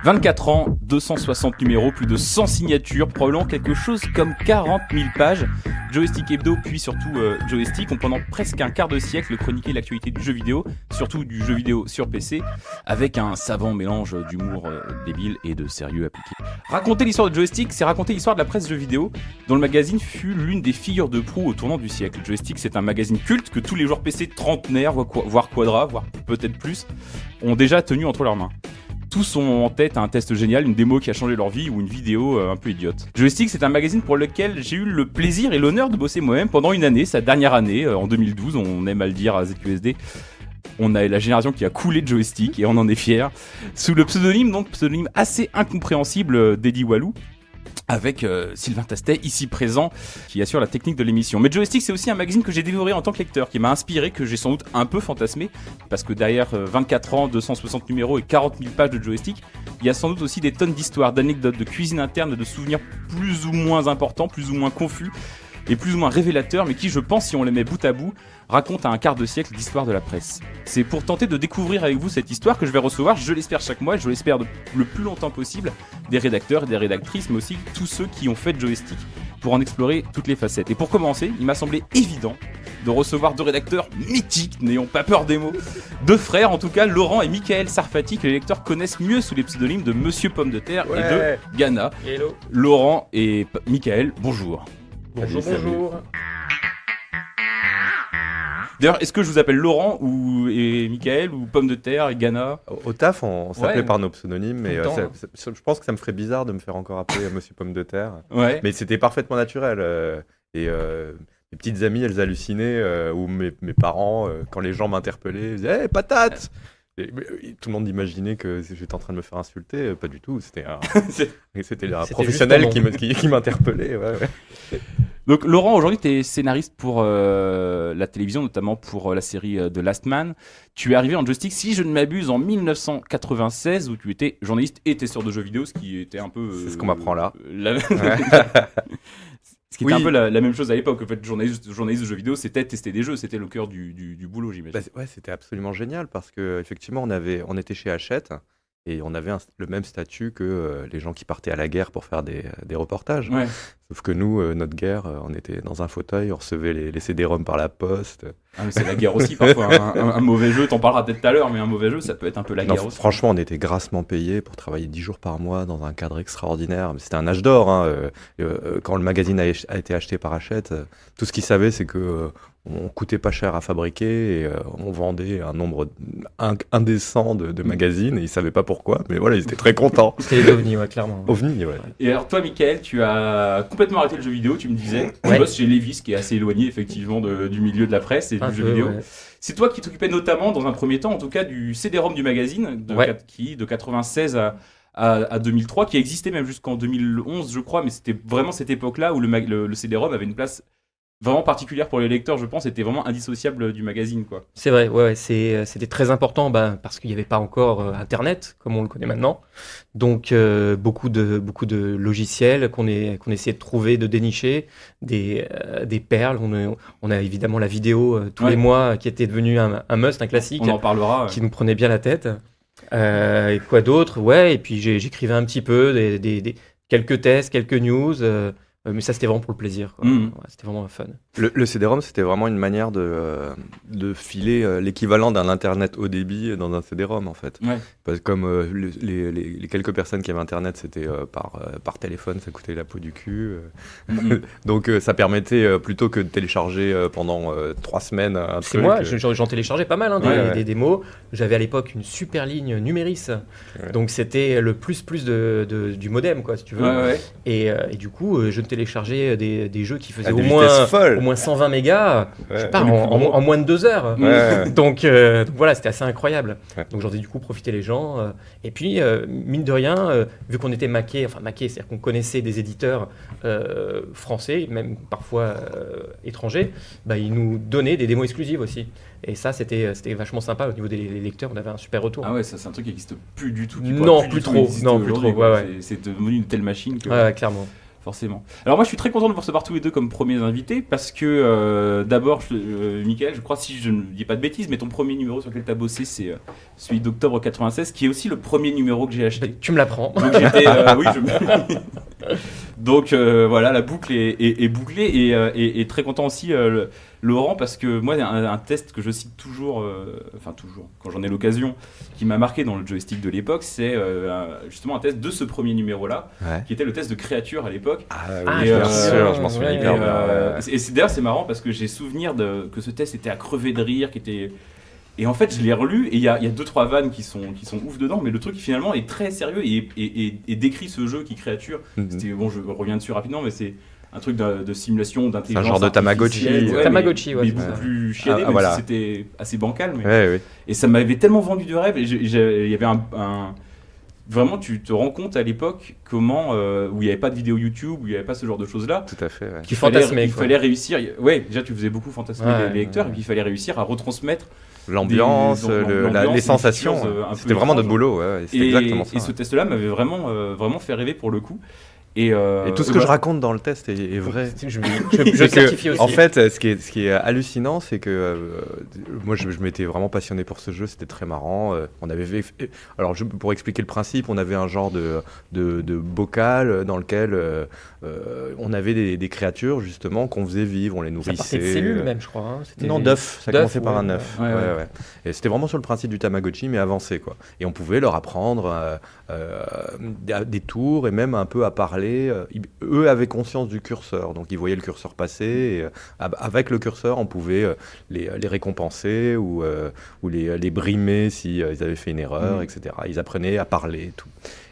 24 ans, 260 numéros, plus de 100 signatures, probablement quelque chose comme 40 000 pages. Joystick Hebdo, puis surtout Joystick, ont pendant presque un quart de siècle chroniqué l'actualité du jeu vidéo, surtout du jeu vidéo sur PC, avec un savant mélange d'humour débile et de sérieux appliqué. Raconter l'histoire de Joystick, c'est raconter l'histoire de la presse jeux vidéo, dont le magazine fut l'une des figures de proue au tournant du siècle. Joystick, c'est un magazine culte que tous les joueurs PC trentenaires, voire quadra, voire peut-être plus, ont déjà tenu entre leurs mains. Tous ont en tête un test génial, une démo qui a changé leur vie ou une vidéo un peu idiote. Joystick, c'est un magazine pour lequel j'ai eu le plaisir et l'honneur de bosser moi-même pendant une année, sa dernière année, en 2012, on aime à le dire à ZQSD. On a la génération qui a coulé de Joystick et on en est fiers. Sous le pseudonyme assez incompréhensible d'Eddie Walou, avec Sylvain Tastet, ici présent, qui assure la technique de l'émission. Mais Joystick, c'est aussi un magazine que j'ai dévoré en tant que lecteur, qui m'a inspiré, que j'ai sans doute un peu fantasmé, parce que derrière 24 ans, 260 numéros et 40 000 pages de Joystick, il y a sans doute aussi des tonnes d'histoires, d'anecdotes, de cuisine interne, de souvenirs plus ou moins importants, plus ou moins confus, et plus ou moins révélateurs, mais qui, je pense, si on les met bout à bout, racontent à un quart de siècle d'histoire de la presse. C'est pour tenter de découvrir avec vous cette histoire que je vais recevoir, je l'espère chaque mois, et je l'espère le plus longtemps possible, des rédacteurs et des rédactrices, mais aussi tous ceux qui ont fait Joystick, pour en explorer toutes les facettes. Et pour commencer, il m'a semblé évident de recevoir deux rédacteurs mythiques, n'ayons pas peur des mots, deux frères en tout cas, Laurent et Michael Sarfati, que les lecteurs connaissent mieux sous les pseudonymes de Monsieur Pomme de Terre et de Ghana. Hello. Laurent et Michael, bonjour. Bonjour, Salut. bonjour. D'ailleurs, est-ce que je vous appelle Laurent et Michael ou Pomme de Terre et Ghana? Au taf, on s'appelait Ouais. par nos pseudonymes, mais Tout le temps, je pense que ça me ferait bizarre de me faire encore appeler Monsieur Pomme de Terre. Ouais. Mais c'était parfaitement naturel. Mes petites amies, elles hallucinaient, ou mes parents, quand les gens m'interpellaient, ils disaient hey, patate tout le monde imaginait que j'étais en train de me faire insulter. Pas du tout. C'était un C'était professionnel juste ton qui m'interpellait. Ouais. Donc Laurent, aujourd'hui tu es scénariste pour la télévision, notamment pour la série The Last Man. Tu es arrivé en Joystick, si je ne m'abuse, en 1996, où tu étais journaliste et testeur de jeux vidéo, ce qui était un peu... C'est ce qu'on m'apprend là. Ce qui était Oui. un peu la même chose à l'époque. En fait, journaliste de jeux vidéo, c'était tester des jeux, c'était le cœur du boulot, j'imagine. Ouais, c'était absolument génial parce que effectivement, on était chez Hachette et on avait le même statut que les gens qui partaient à la guerre pour faire des reportages. Ouais. Sauf que nous, notre guerre, on était dans un fauteuil, on recevait les CD-ROM par la poste. Ah, mais c'est la guerre aussi parfois. Un mauvais jeu, t'en parleras peut-être tout à l'heure, mais un mauvais jeu, ça peut être un peu la Non, guerre aussi. franchement, on était grassement payés pour travailler 10 jours par mois dans un cadre extraordinaire. Mais c'était un âge d'or. Quand le magazine a été acheté par Hachette, tout ce qu'ils savaient, c'est que on coûtait pas cher à fabriquer et on vendait un nombre indécent de magazines et ils savaient pas pourquoi. Mais voilà, ils étaient très contents. C'était les ovnis, ouais, clairement. OVNI, ouais. Et alors toi, Michael, tu as complètement arrêté le jeu vidéo, tu me disais. Tu Ouais. bosses chez Levis, qui est assez éloigné effectivement du milieu de la presse et Un du jeu peu, vidéo. ouais. C'est toi qui t'occupais notamment, dans un premier temps, en tout cas, du CD-ROM du magazine, qui de 96 à 2003, qui existait même jusqu'en 2011, je crois, mais c'était vraiment cette époque-là où le CD-ROM avait une place vraiment particulière pour les lecteurs, je pense, c'était vraiment indissociable du magazine, quoi. C'est vrai, ouais, c'était très important parce qu'il n'y avait pas encore Internet, comme on le connaît maintenant. Donc, beaucoup de logiciels qu'on essayait de trouver, de dénicher, des perles. On a évidemment la vidéo tous les mois qui était devenue un must, un classique. On en parlera. Qui nous prenait bien la tête. Et quoi d'autre? Ouais, et puis j'écrivais un petit peu, quelques tests, quelques news. Mais ça, c'était vraiment pour le plaisir, quoi. Mmh. Ouais, c'était vraiment fun. Le CD-ROM, c'était vraiment une manière de filer l'équivalent d'un Internet haut débit dans un CD-ROM, en fait. Ouais. Parce que comme les quelques personnes qui avaient Internet, c'était par téléphone, ça coûtait la peau du cul. Donc ça permettait, plutôt que de télécharger pendant 3 semaines un C'est truc... moi, j'en téléchargeais pas mal, des Ouais. démos. J'avais à l'époque une super ligne Numéris. Ouais. Donc c'était le plus du modem, quoi, si tu veux. Ouais. Et du coup, je téléchargeais des jeux qui faisaient À au des moins vitesses folles. 120 mégas, je sais Ouais. pas, en moins de 2 heures. Ouais. Donc voilà, c'était assez incroyable. Ouais. Donc j'en ai du coup profité les gens. Et puis, mine de rien, vu qu'on était maqués, c'est-à-dire qu'on connaissait des éditeurs français, même parfois étrangers, ils nous donnaient des démos exclusives aussi. Et ça, c'était vachement sympa au niveau des lecteurs, on avait un super retour. Ah ouais, ça c'est un truc qui n'existe plus du tout. Non, plus trop. Non, plus trop, ouais. C'est devenu une telle machine que... Ouais, clairement. Forcément. Alors moi je suis très content de vous recevoir tous les deux comme premiers invités parce que d'abord Mickaël, je crois si je ne dis pas de bêtises, mais ton premier numéro sur lequel tu as bossé c'est celui d'octobre 96 qui est aussi le premier numéro que j'ai acheté. Tu me l'apprends. Donc j'étais oui, Donc voilà, la boucle est bouclée et très content aussi Laurent parce que moi un test que je cite toujours quand j'en ai l'occasion qui m'a marqué dans le joystick de l'époque, c'est justement un test de ce premier numéro là qui était le test de créature à l'époque. Bien sûr, je m'en souviens hyper bien. Et d'ailleurs c'est marrant parce que j'ai souvenir que ce test était à crever de rire, et en fait je l'ai relu et il y a 2-3 vannes qui sont ouf dedans, mais le truc finalement est très sérieux et décrit ce jeu qui créature. C'était, bon, je reviens dessus rapidement, mais c'est un truc de simulation d'intelligence. C'est un genre de Tamagotchi. Tamagotchi, mais beaucoup plus chiadé, même si c'était assez bancal. Et ça m'avait tellement vendu de rêve. Il y avait vraiment, tu te rends compte à l'époque comment, où il n'y avait pas de vidéo YouTube, où il n'y avait pas ce genre de choses-là. Tout à fait. Ouais. Il fallait réussir. Ouais, déjà tu faisais beaucoup fantasmer les lecteurs, et puis il fallait réussir à retransmettre l'ambiance, les sensations. C'était vraiment notre boulot. C'était exactement ça. Et ce test-là m'avait vraiment fait rêver pour le coup. Et tout ce que je raconte dans le test est vrai. Je certifie aussi. En fait, ce qui est hallucinant, c'est que moi, je m'étais vraiment passionné pour ce jeu. C'était très marrant. Alors, pour expliquer le principe, on avait un genre de bocal dans lequel on avait des créatures justement qu'on faisait vivre, on les nourrissait. Ça partait de cellules même, je crois. Non, d'œufs. Ça commençait par un œuf. Ouais. Et c'était vraiment sur le principe du Tamagotchi, mais avancé, quoi. Et on pouvait leur apprendre des tours et même un peu à parler. Eux avaient conscience du curseur, donc ils voyaient le curseur passer. Et, avec le curseur, on pouvait les récompenser ou les brimer si ils avaient fait une erreur, etc. Ils apprenaient à parler et tout.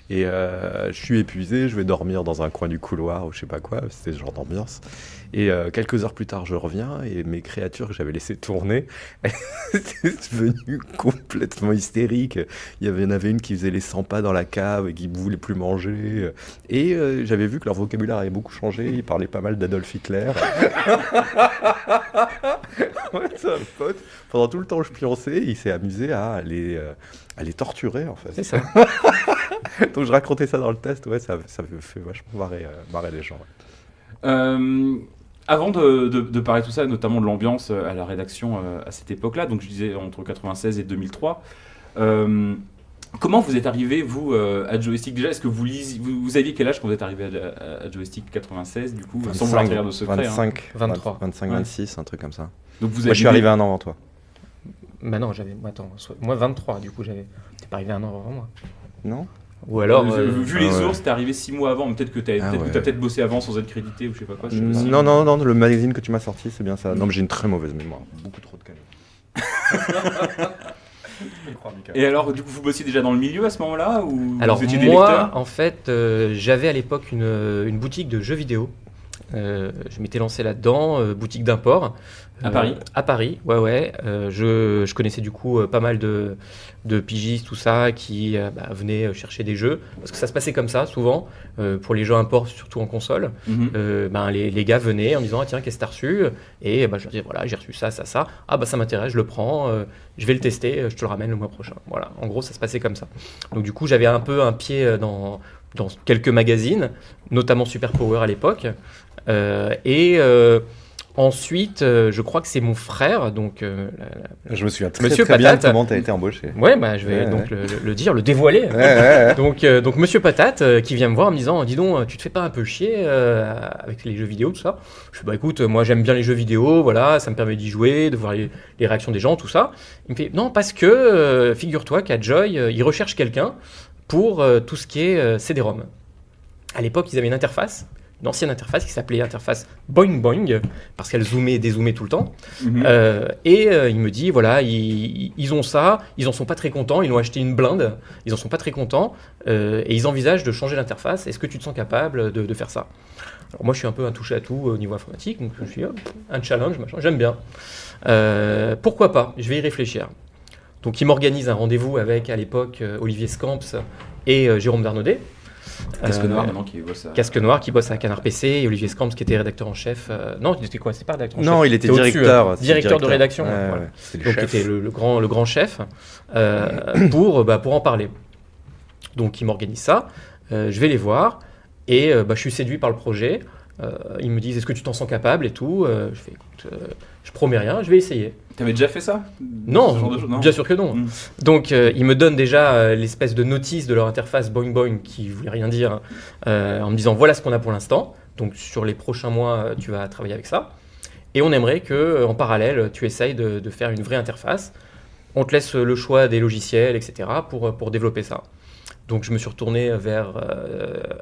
Et je suis épuisé, je vais dormir dans un coin du couloir ou je sais pas quoi, c'était ce genre d'ambiance. Et quelques heures plus tard, je reviens et mes créatures que j'avais laissées tourner, elles étaient devenues complètement hystériques. Il y en avait une qui faisait les 100 pas dans la cave et qui ne voulait plus manger. Et j'avais vu que leur vocabulaire avait beaucoup changé, ils parlaient pas mal d'Adolf Hitler. C'est un pote. Pendant tout le temps que je pionçais, il s'est amusé à les torturer, en fait. C'est ça. Donc je racontais ça dans le test, ça me fait vachement marrer les gens. Avant de parler de tout ça, notamment de l'ambiance à la rédaction à cette époque-là, donc je disais entre 96 et 2003, comment vous êtes arrivé, vous, à Joystick? Déjà, est-ce que vous aviez quel âge quand vous êtes arrivé à Joystick 96, du coup, sans vouloir dire de secret 25, 23. 25, 26, un truc comme ça. Donc moi, je suis arrivé un an avant toi. Bah non, moi 23, du coup, t'es pas arrivé un an avant moi. Non. Ou alors, vu les ours, t'es arrivé 6 mois avant, mais peut-être que t'as peut-être bossé avant sans être crédité ou je sais pas quoi. Non, le magazine que tu m'as sorti, c'est bien ça. Non, mais j'ai une très mauvaise mémoire, beaucoup trop de canaux. Et alors, du coup, vous bossiez déjà dans le milieu à ce moment-là ou alors vous étiez moi, en fait, j'avais à l'époque une boutique de jeux vidéo. Je m'étais lancé là-dedans, boutique d'import. À Paris. À Paris, ouais. Je connaissais du coup pas mal de pigistes, tout ça, qui venaient chercher des jeux. Parce que ça se passait comme ça, souvent, pour les jeux import, surtout en console. Les gars venaient en disant « tiens, qu'est-ce que t'as reçu ?» Et je leur disais « voilà, j'ai reçu ça. Ah ça m'intéresse, je le prends, je vais le tester, je te le ramène le mois prochain. » Voilà, en gros, ça se passait comme ça. Donc du coup, j'avais un peu un pied dans quelques magazines, notamment Super Power à l'époque. Ensuite, je crois que c'est mon frère, donc... je me souviens Monsieur très bien Patate. comment tu as été embauché. Ouais, je vais donc le dire, le dévoiler. Donc Monsieur Patate qui vient me voir en me disant « dis donc, tu te fais pas un peu chier avec les jeux vidéo, tout ça ?» Je fais « écoute, moi j'aime bien les jeux vidéo, voilà, ça me permet d'y jouer, de voir les réactions des gens, tout ça. » Il me fait « non, parce que figure-toi qu'à Joy, ils recherchent quelqu'un pour tout ce qui est CD-ROM. » À l'époque, ils avaient une ancienne interface qui s'appelait interface Boing Boing, parce qu'elle zoomait et dézoomait tout le temps. Il me dit, voilà, ils ont ça, ils en sont pas très contents, ils ont acheté une blinde, ils en sont pas très contents, et ils envisagent de changer l'interface. Est-ce que tu te sens capable de faire ça? Alors moi, je suis un peu un touche-à-tout au niveau informatique, donc je suis un challenge, machin, j'aime bien. Pourquoi pas? Je vais y réfléchir. Donc il m'organise un rendez-vous avec, à l'époque, Olivier Scamps et Jérôme Darnaudet. Casque Noir maintenant qui bosse à... Casque Noir qui bosse à Canard PC et Olivier Scamps qui était rédacteur en chef. Non, il était quoi? C'est pas rédacteur en chef. Non, il était directeur. Directeur de rédaction. Voilà. Donc il était le grand chef pour en parler. Donc il m'organise ça. Je vais les voir Et je suis séduit par le projet. Ils me disent, est-ce que tu t'en sens capable et tout. Je fais, écoute, je promets rien, je vais essayer. T'avais déjà fait ça? Non, Ce genre de choses, non. bien sûr que non. Donc, ils me donnent déjà l'espèce de notice de leur interface Boing Boing qui voulait rien dire, en me disant voilà ce qu'on a pour l'instant. Donc, sur les prochains mois, tu vas travailler avec ça. Et on aimerait que, en parallèle, tu essayes de faire une vraie interface. On te laisse le choix des logiciels, etc., pour développer ça. Donc, je me suis retourné vers,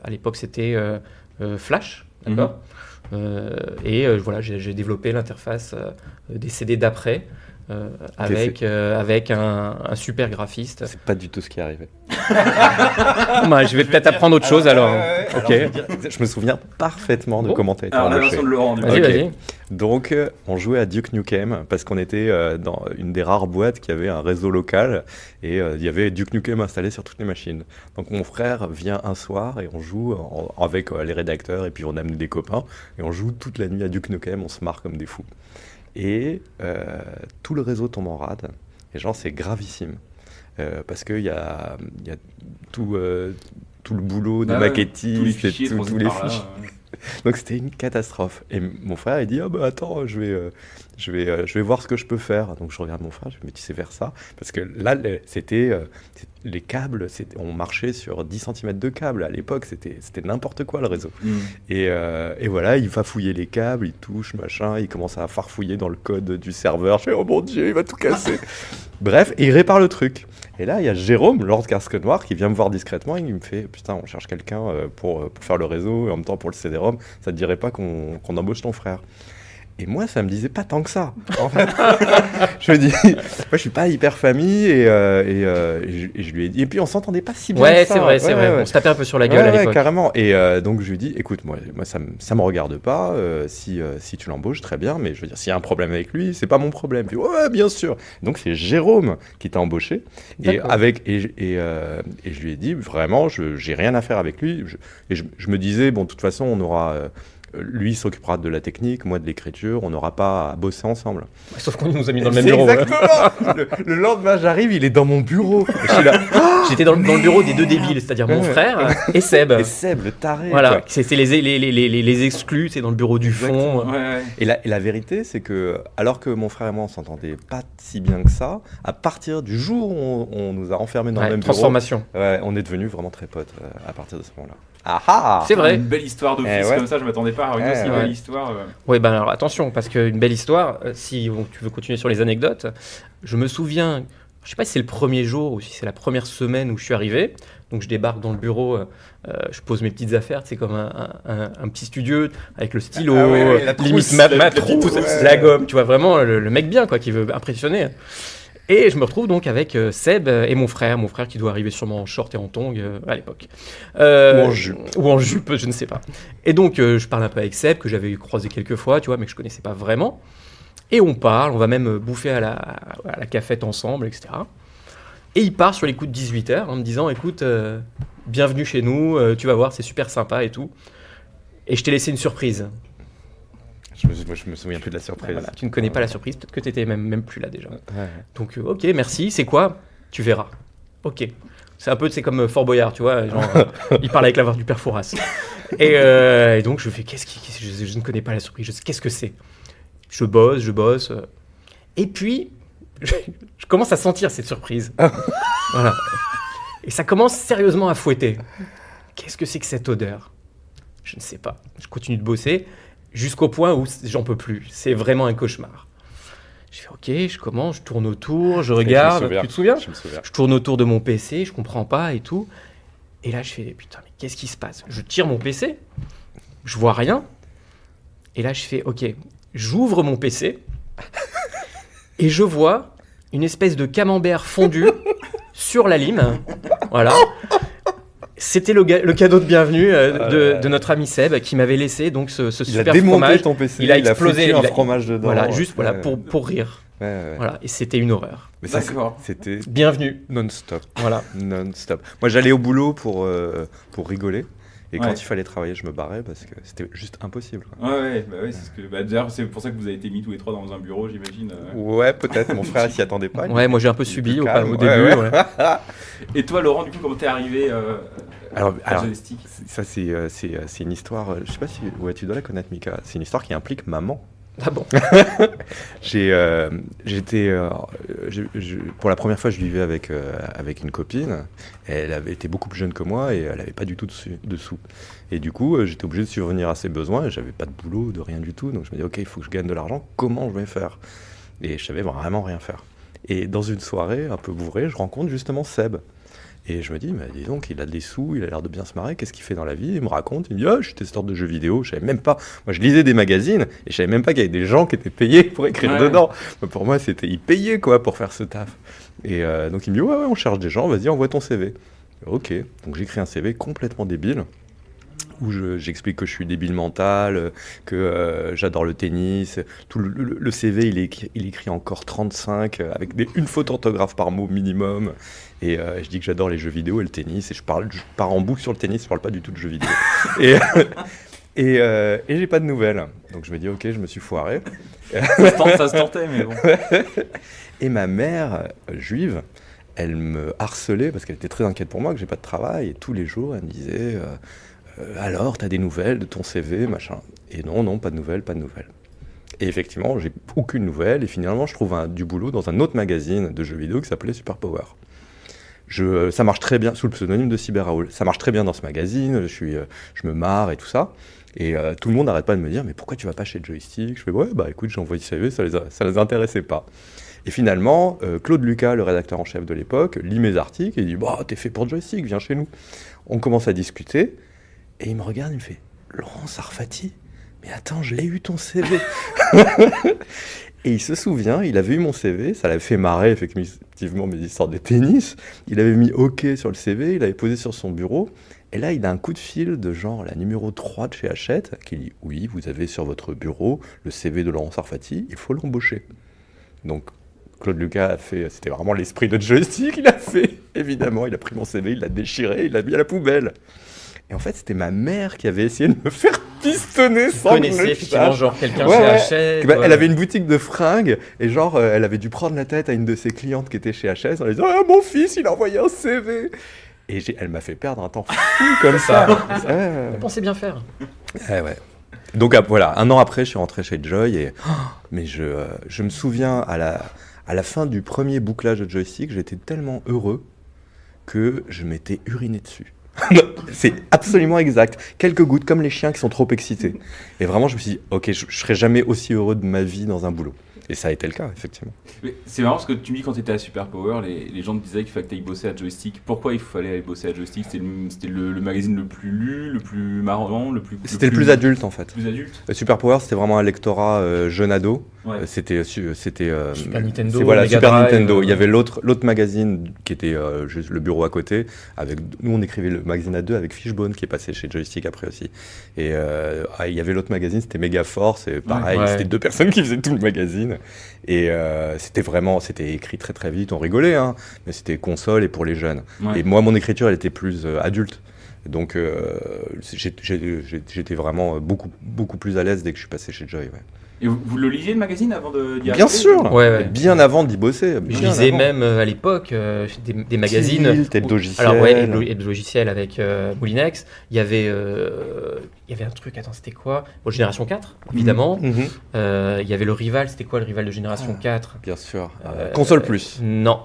à l'époque, c'était Flash, d'accord. Voilà, j'ai développé l'interface des CD d'après avec un super graphiste. C'est pas du tout ce qui est arrivé. Je vais peut-être apprendre autre chose alors. Ok. Je me souviens parfaitement de Bon. comment tu as été Alors, la embauché. version de Laurent, du coup. Vas-y, Ok. vas-y. Donc, on jouait à Duke Nukem parce qu'on était dans une des rares boîtes qui avait un réseau local et il y avait Duke Nukem installé sur toutes les machines. Donc, mon frère vient un soir et on joue avec les rédacteurs et puis on amène des copains et on joue toute la nuit à Duke Nukem, on se marre comme des fous. Et tout le réseau tombe en rade et genre, c'est gravissime parce qu'il y a tout le boulot de Bah ouais, maquettiste tous les et fichiers tous transmis les par là, fichiers. Donc c'était une catastrophe. Et mon frère il dit ah bah attends je vais voir ce que je peux faire. Donc je regarde mon frère, je me dis c'est vers ça parce que là c'était les câbles, on marchait sur 10 cm de câbles à l'époque, c'était n'importe quoi le réseau. Et voilà, il va fouiller les câbles, il touche machin, il commence à farfouiller dans le code du serveur. Je fais oh mon dieu, il va tout casser. Bref, et il répare le truc. Et là, il y a Jérôme, Lord Casque Noir, qui vient me voir discrètement et il me fait « Putain, on cherche quelqu'un pour faire le réseau et en même temps pour le CD-ROM. Ça te dirait pas qu'on embauche ton frère ?» Et moi, ça me disait pas tant que ça. En fait, je me dis, moi, je suis pas hyper famille et je lui ai dit. Et puis, on s'entendait pas si bien. Ouais, que ça. c'est vrai. On se tapait un peu sur la gueule à l'époque. Carrément. Et donc, je lui ai dit, écoute, moi ça me regarde pas. Si tu l'embauches, très bien. Mais je veux dire, s'il y a un problème avec lui, c'est pas mon problème. Puis, ouais, bien sûr. Donc, c'est Jérôme qui t'a embauché. Et je lui ai dit, vraiment, j'ai rien à faire avec lui. Je me disais, bon, de toute façon, on aura. Lui il s'occupera de la technique, moi de l'écriture, on n'aura pas à bosser ensemble. Sauf qu'on nous a mis dans le même bureau. Exactement. Le lendemain, j'arrive, il est dans mon bureau. Et je suis là. J'étais dans le bureau des deux débiles, c'est-à-dire mon frère et Seb. Et Seb, le taré. Voilà, quoi. c'était les exclus, c'est dans le bureau du fond. Ouais. Et la vérité, c'est que, alors que mon frère et moi, on s'entendait pas si bien que ça, à partir du jour où on nous a enfermés dans le même transformation. bureau, on est devenus vraiment très potes à partir de ce moment-là. Ah ah. C'est vrai. Une belle histoire d'office ouais. comme ça, je m'attendais pas à une aussi belle histoire. Oui, ben alors attention, parce qu'une belle histoire, si tu veux continuer sur les anecdotes, je me souviens, je sais pas si c'est le premier jour ou si c'est la première semaine où je suis arrivé, donc je débarque dans le bureau, je pose mes petites affaires, c'est comme un petit studio avec le stylo, la trousse, limite ma trousse, ouais. la gomme, tu vois vraiment le mec bien quoi, qui veut impressionner. Et je me retrouve donc avec Seb et mon frère qui doit arriver sûrement en short et en tongs à l'époque. Ou en jupe. Ou en jupe, je ne sais pas. Et donc je parle un peu avec Seb, que j'avais croisé quelques fois, tu vois, mais que je connaissais pas vraiment. Et on parle, on va même bouffer à la cafette ensemble, etc. Et il part sur les coups de 18h en me disant, écoute, bienvenue chez nous, tu vas voir, c'est super sympa et tout. Et je t'ai laissé une surprise. Je me souviens plus de la surprise. Voilà, tu ne connais pas la surprise, peut-être que tu étais même plus là déjà. Ouais. Donc, ok, merci, c'est quoi? Tu verras. Ok. C'est comme Fort Boyard, tu vois, genre, il parle avec la voix du père Fouras. Et donc, je fais, je ne connais pas la surprise, qu'est-ce que c'est? Je bosse. Et puis, je commence à sentir cette surprise. Voilà. Et ça commence sérieusement à fouetter. Qu'est-ce que c'est que cette odeur? Je ne sais pas. Je continue de bosser jusqu'au point où j'en peux plus. C'est vraiment un cauchemar. Je fais ok, je commence, je tourne autour, je regarde. Tu te souviens? Je me souviens. Je tourne autour de mon PC, je comprends pas et tout. Et là, je fais putain, mais qu'est-ce qui se passe? Je tire mon PC, je vois rien. Et là, je fais ok, j'ouvre mon PC et je vois une espèce de camembert fondu sur la lime. Voilà. C'était le cadeau de bienvenue de notre ami Seb qui m'avait laissé donc ce super fromage. Il a démonté ton PC, il a explosé un fromage dedans. Voilà, juste pour rire. Ouais. Voilà, et c'était une horreur. Mais ça, D'accord. Bienvenue. non-stop. Voilà. Non-stop. Moi, j'allais au boulot pour rigoler. Et Ouais. quand il fallait travailler, je me barrais parce que c'était juste impossible, quoi. Ouais, c'est ce que. D'ailleurs, c'est pour ça que vous avez été mis tous les trois dans un bureau, j'imagine. Ouais, peut-être. Mon frère s'y attendait pas. Ouais, moi j'ai un peu il est subi plus au calme, début. Ouais. Et toi, Laurent, du coup, comment t'es arrivé Alors, à Joystick? ça, c'est une histoire. Je sais pas si. Ouais, tu dois la connaître, Mika. C'est une histoire qui implique maman. Ah bon? Pour la première fois, je vivais avec une copine. Elle avait été beaucoup plus jeune que moi et elle n'avait pas du tout de sous. Et du coup, j'étais obligé de subvenir à ses besoins et j'avais pas de boulot, de rien du tout. Donc je me dis, ok, il faut que je gagne de l'argent. Comment je vais faire? Et je savais vraiment rien faire. Et dans une soirée un peu bourrée, je rencontre justement Seb. Et je me dis, mais dis donc, il a des sous, il a l'air de bien se marrer, qu'est-ce qu'il fait dans la vie? Il me raconte, il me dit, ah, je suis testeur de jeux vidéo, je savais même pas. Moi, je lisais des magazines et je savais même pas qu'il y avait des gens qui étaient payés pour écrire Ouais. dedans. Mais pour moi, ils payaient quoi pour faire ce taf. Et donc, il me dit, ouais, on cherche des gens, vas-y, envoie ton CV. Ok, donc j'écris un CV complètement débile où j'explique que je suis débile mental, que j'adore le tennis. Tout le CV, il écrit encore 35, avec une faute d'orthographe par mot minimum. Et je dis que j'adore les jeux vidéo et le tennis. Et je pars en boucle sur le tennis, je parle pas du tout de jeux vidéo. et j'ai pas de nouvelles. Donc je me dis, ok, je me suis foiré. Ça se tentait, mais bon. Et ma mère, juive, elle me harcelait parce qu'elle était très inquiète pour moi, que j'ai pas de travail. Et tous les jours, elle me disait... alors, t'as des nouvelles de ton CV, machin. Et non, pas de nouvelles. Et effectivement, j'ai aucune nouvelle. Et finalement, je trouve du boulot dans un autre magazine de jeux vidéo qui s'appelait Super Power. Ça marche très bien, sous le pseudonyme de Cyber Raoul. Ça marche très bien dans ce magazine, je me marre et tout ça. Et tout le monde n'arrête pas de me dire, mais pourquoi tu vas pas chez Joystick? Je fais, ouais, bah écoute, j'ai envoyé le CV, ça les intéressait pas. Et finalement, Claude Lucas, le rédacteur en chef de l'époque, lit mes articles et il dit, bah t'es fait pour Joystick, viens chez nous. On commence à discuter. Et il me regarde, il me fait « Laurent Sarfati, mais attends, je l'ai eu ton CV !» Et il se souvient, il avait eu mon CV, ça l'avait fait marrer effectivement mes histoires de tennis. Il avait mis OK sur le CV, il l'avait posé sur son bureau. Et là, il a un coup de fil de genre la numéro 3 de chez Hachette qui dit « Oui, vous avez sur votre bureau le CV de Laurent Sarfati, il faut l'embaucher. » Donc, Claude Lucas a fait, c'était vraiment l'esprit de Joystick, il a fait. Évidemment, il a pris mon CV, il l'a déchiré, il l'a mis à la poubelle. Et en fait, c'était ma mère qui avait essayé de me faire pistonner Vous sans que je connaissez le effectivement sache. genre quelqu'un Ouais, chez ouais. Hachette. Elle avait une boutique de fringues et genre, elle avait dû prendre la tête à une de ses clientes qui était chez Hachette en lui disant « Ah, mon fils, il a envoyé un CV !» Et elle m'a fait perdre un temps fou comme ça. Ouais. Vous pensez bien faire. Ouais. Donc voilà, un an après, je suis rentré chez Joy et mais je me souviens à la fin du premier bouclage de Joystick, j'étais tellement heureux que je m'étais uriné dessus. C'est absolument exact. Quelques gouttes, comme les chiens qui sont trop excités. Et vraiment, je me suis dit, ok, je serai jamais aussi heureux de ma vie dans un boulot. Et ça a été le cas, effectivement. Mais c'est marrant parce que tu me dis quand tu étais à Super Power, les gens te disaient qu'il fallait que tu ailles bosser à Joystick. Pourquoi il fallait aller bosser à Joystick? C'était le magazine le plus lu, le plus marrant, C'était le plus adulte, en fait. Plus adulte. Super Power, c'était vraiment un lectorat jeune ado. Ouais. C'était Super Nintendo. voilà, Mega Super Drive, Nintendo. Il y avait l'autre magazine qui était juste le bureau à côté. Nous, on écrivait le magazine à deux avec Fishbone qui est passé chez Joystick après aussi. Et il y avait l'autre magazine, c'était Mega Force. Et pareil, Ouais. c'était deux personnes qui faisaient tout le magazine. Et c'était écrit très très vite. On rigolait, hein, mais c'était console et pour les jeunes. Ouais. Et moi, mon écriture, elle était plus adulte. Donc j'étais vraiment beaucoup plus à l'aise dès que je suis passé chez Joy. Ouais. Et vous le lisiez le magazine avant d'y arriver? Bien sûr, Ouais. bien avant d'y bosser. Je bien lisais avant. même à l'époque des magazines. Thiel, Tête Logiciel. Alors ouais, et de logiciels avec Moulinex. Il y avait un truc, attends, c'était quoi? Bon, Génération 4, évidemment. Mhm. Il y avait le rival, c'était quoi le rival de Génération 4? Bien sûr. Console Plus. Non,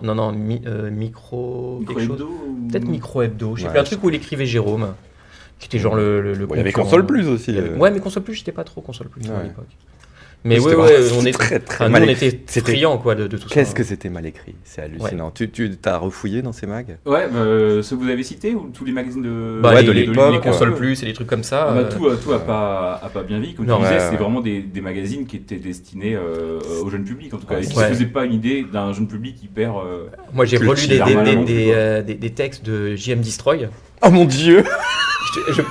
Micro... quelque chose. Hebdo ou- Peut-être Micro Hebdo. Je sais Ouais, plus, un truc où il écrivait Jérôme. Qui était genre le Bon, il y avait concurrent. Console Plus aussi. Ouais, mais Console Plus, j'étais pas trop Console Plus à Ouais. l'époque. Mais C'était ouais, vraiment- on c'était est très, très nous, mal on écrit. était C'était- friands quoi de tout ça. Qu'est-ce que c'était mal écrit. C'est hallucinant. Tu t'as refouillé dans ces mags? Ouais, ceux que vous avez cités ou tous les magazines de. Bah, Ouais, les, de les- l'époque, les consoles ouais. plus et les trucs comme ça. Ah bah, tout a pas bien vieilli. Comme Non, tu disais, ouais, c'est ouais. vraiment des magazines qui étaient destinés au jeune public, en tout cas. Ouais, Et qui ouais. ne se faisaient pas une idée d'un jeune public hyper. Moi j'ai relu Culture, des textes de JM Destroy. Oh mon dieu!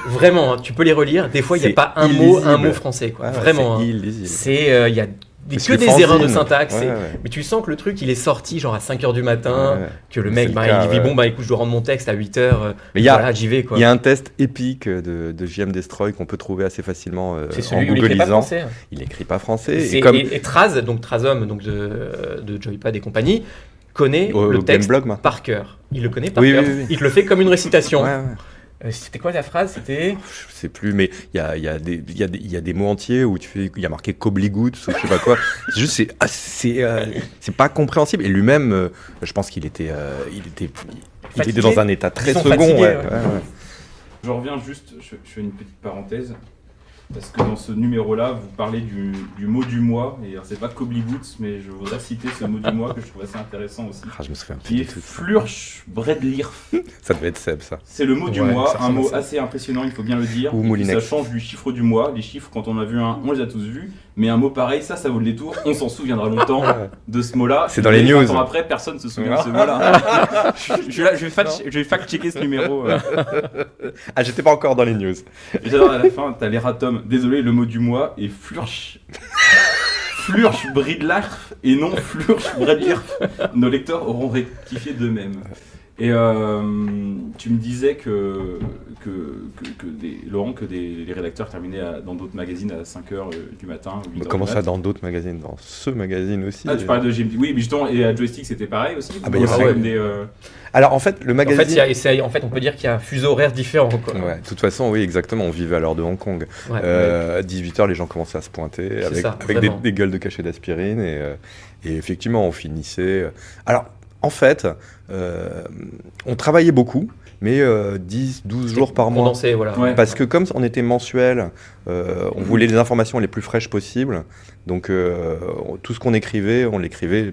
Vraiment, hein, tu peux les relire. Des fois, il n'y a C'est pas un illisible. mot français. Quoi. Ouais, Vraiment. c'est hein. illisible. C'est il y a que des erreurs de fanzine. syntaxe. Ouais, et- ouais. Mais tu sens que le truc, il est sorti genre à 5h du matin, Ouais, ouais. que le C'est mec, le bah, cas, il dit, ouais. bon, bah écoute, je dois rendre mon texte à 8h. Mais il y a, Voilà, j'y vais, quoi. il y a un test épique de JM Destroy qu'on peut trouver assez facilement C'est en celui où il écrit pas googlisant. français. hein. Il écrit pas français. C'est- Et comme et Traz, donc Trazom, donc de Joypad et compagnie, connaît au le texte Gameblog maintenant. par cœur. Il le connaît par Oui, cœur. oui, oui. Il te le fait comme une récitation. Ouais, ouais. C'était quoi ta phrase? C'était Je sais plus, mais il y a des mots entiers où il y a marqué Cobligout ou je sais pas quoi. C'est juste, c'est pas compréhensible. Et lui-même, je pense qu'il était Fatigué. dans un état très Ils sont second. fatigués, ouais. ouais. Ouais, ouais. Je reviens juste, je fais une petite parenthèse, parce que dans ce numéro-là, vous parlez du mot du mois, et alors, c'est pas Cobliboots, mais je voudrais citer ce mot du mois que je trouve assez intéressant aussi, Ah, je me souviens plus qui est du tout. Flurschbredlirf. Ça devait être Seb, ça. C'est le mot du Ouais, mois, ça un ressemble à mot ça. assez impressionnant, il faut bien le dire. Ou Et puis, Moulinex. ça change du chiffre du mois. Les chiffres, quand on a vu un, on les a tous vus. Mais un mot pareil, ça vaut le détour. On s'en souviendra longtemps de ce mot-là. C'est dans les Et 20 news. ans après, personne ne se souvient de ce mot-là. je vais fact-checker ce numéro. Ah, j'étais pas encore dans les news. Et j'adore à la fin, t'as l'erratum. Désolé, le mot du mois est Flurschbredlirf et non Flurschbredlirf. Nos lecteurs auront rectifié d'eux-mêmes. Et tu me disais Laurent, que les rédacteurs terminaient dans d'autres magazines à 5h du matin. Ou 8 heures Comment du ça, mat. dans d'autres magazines? Dans ce magazine aussi. Ah, tu parlais de GMT. Oui, mais justement, et à Joystick, c'était pareil aussi. Ah, bah, il y a Vous pas- bossez comme des, Alors, en fait, le En magazine. fait, en fait, on peut dire qu'il y a un fuseau horaire différent. Quoi. Ouais, de toute façon, oui, exactement. On vivait à l'heure de Hong Kong. Ouais, À 18h, les gens commençaient à se pointer avec, ça, avec des, vraiment. des gueules de cachets d'aspirine. Et effectivement, on finissait. Alors, en fait, on travaillait beaucoup, mais 10, 12 jours par mois. Condensé, voilà. Ouais. Parce que comme on était mensuel, on voulait les informations les plus fraîches possibles. Donc tout ce qu'on écrivait, on l'écrivait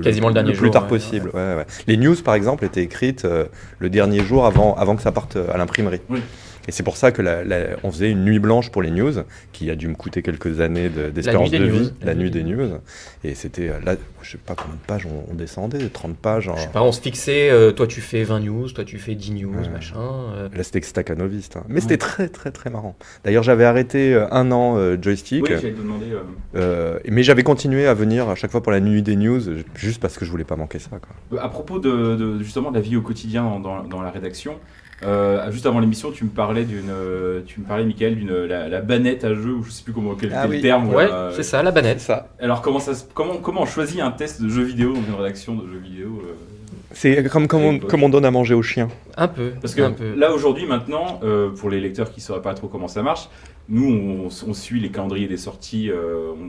Quasiment le dernier plus jour, tard ouais. possible. Ouais, ouais. Les news, par exemple, étaient écrites le dernier jour avant que ça parte à l'imprimerie. Oui. Et c'est pour ça que on faisait une nuit blanche pour les news, qui a dû me coûter quelques années d'espérance nuit de des vie, news. la nuit des news. Et c'était là, je sais pas combien de pages on descendait, 30 pages. Je sais pas, on se fixait, toi tu fais 20 news, toi tu fais 10 news, Ouais. machin. Là, c'était staccanoviste. Hein. Mais c'était très, très, très marrant. D'ailleurs, j'avais arrêté un an Joystick. Oui, j'allais te demander. Mais j'avais continué à venir à chaque fois pour la nuit des news, juste parce que je voulais pas manquer ça. Quoi. À propos de justement de la vie au quotidien dans la rédaction, juste avant l'émission, tu me parlais, Michael, la banette à jeu, ou je sais plus quel Ah était le oui. terme. Ouais, voilà. c'est ça, la banette. Ça. Alors comment on choisit un test de jeu vidéo dans une rédaction de jeux vidéo C'est comme on donne à manger aux chiens. Un peu. Parce que un peu. là aujourd'hui maintenant, pour les lecteurs qui ne sauraient pas trop comment ça marche, nous on suit les calendriers des sorties,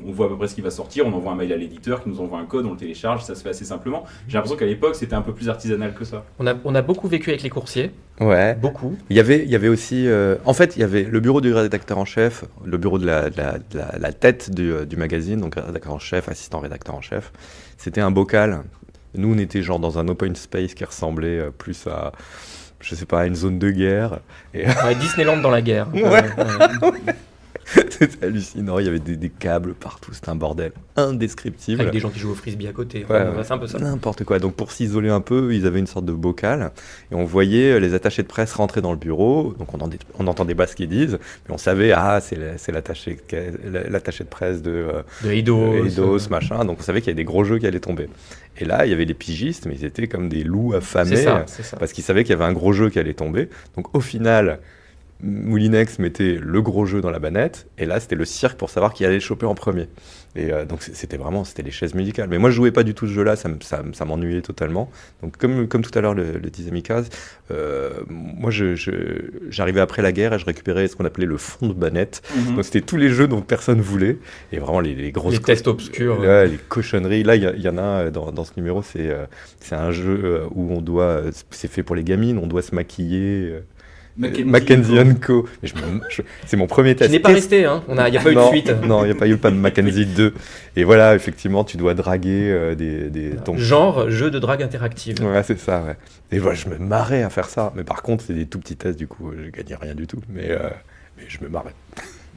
on voit à peu près ce qui va sortir, on envoie un mail à l'éditeur qui nous envoie un code, on le télécharge, ça se fait assez simplement. J'ai l'impression qu'à l'époque c'était un peu plus artisanal que ça. On a beaucoup vécu avec les coursiers, Ouais. beaucoup. Il y avait aussi. En fait, il y avait le bureau du rédacteur en chef, le bureau de la tête du magazine, donc rédacteur en chef, assistant rédacteur en chef. C'était un bocal. Nous, on était genre dans un open space qui ressemblait plus à, je sais pas, à une zone de guerre. Et Ouais, Disneyland dans la guerre. Ouais. c'était hallucinant. Il y avait des câbles partout. C'était un bordel indescriptible. Avec des gens qui jouent au frisbee à côté. Ouais, Enfin, ouais. c'est un peu ça. N'importe quoi. Donc pour s'isoler un peu, ils avaient une sorte de bocal et on voyait les attachés de presse rentrer dans le bureau. Donc on entendait pas ce qu'ils disent, mais on savait c'est l'attaché de presse de De Eidos. Eidos, machin. Donc on savait qu'il y avait des gros jeux qui allaient tomber. Et là, il y avait les pigistes, mais ils étaient comme des loups affamés C'est ça. parce qu'ils savaient qu'il y avait un gros jeu qui allait tomber. Donc au final, Moulinex mettait le gros jeu dans la banette, et là c'était le cirque pour savoir qui allait le choper en premier. Et donc c'était les chaises musicales. Mais moi je jouais pas du tout ce jeu-là, ça m'ennuyait totalement. Donc comme tout à l'heure le disait Mikaz, moi j'arrivais après la guerre et je récupérais ce qu'on appelait le fond de banette. Donc c'était tous les jeux dont personne voulait, et vraiment les grosses... Les tests obscurs. Ouais, les cochonneries. Là, il y en a un dans ce numéro, c'est un jeu où c'est fait pour les gamines, on doit se maquiller. Mackenzie Co. Mais c'est mon premier Qui test. n'est pas resté, hein. Il n'y a pas eu de Non, suite. Non, il n'y a pas eu pas de Mackenzie 2. Et voilà, effectivement, tu dois draguer ton... Genre jeu de drague interactive. Ouais, c'est ça, ouais. Et voilà, je me marrais à faire ça. Mais par contre, c'est des tout petits tests, du coup, je gagnais rien du tout. Mais je me marrais.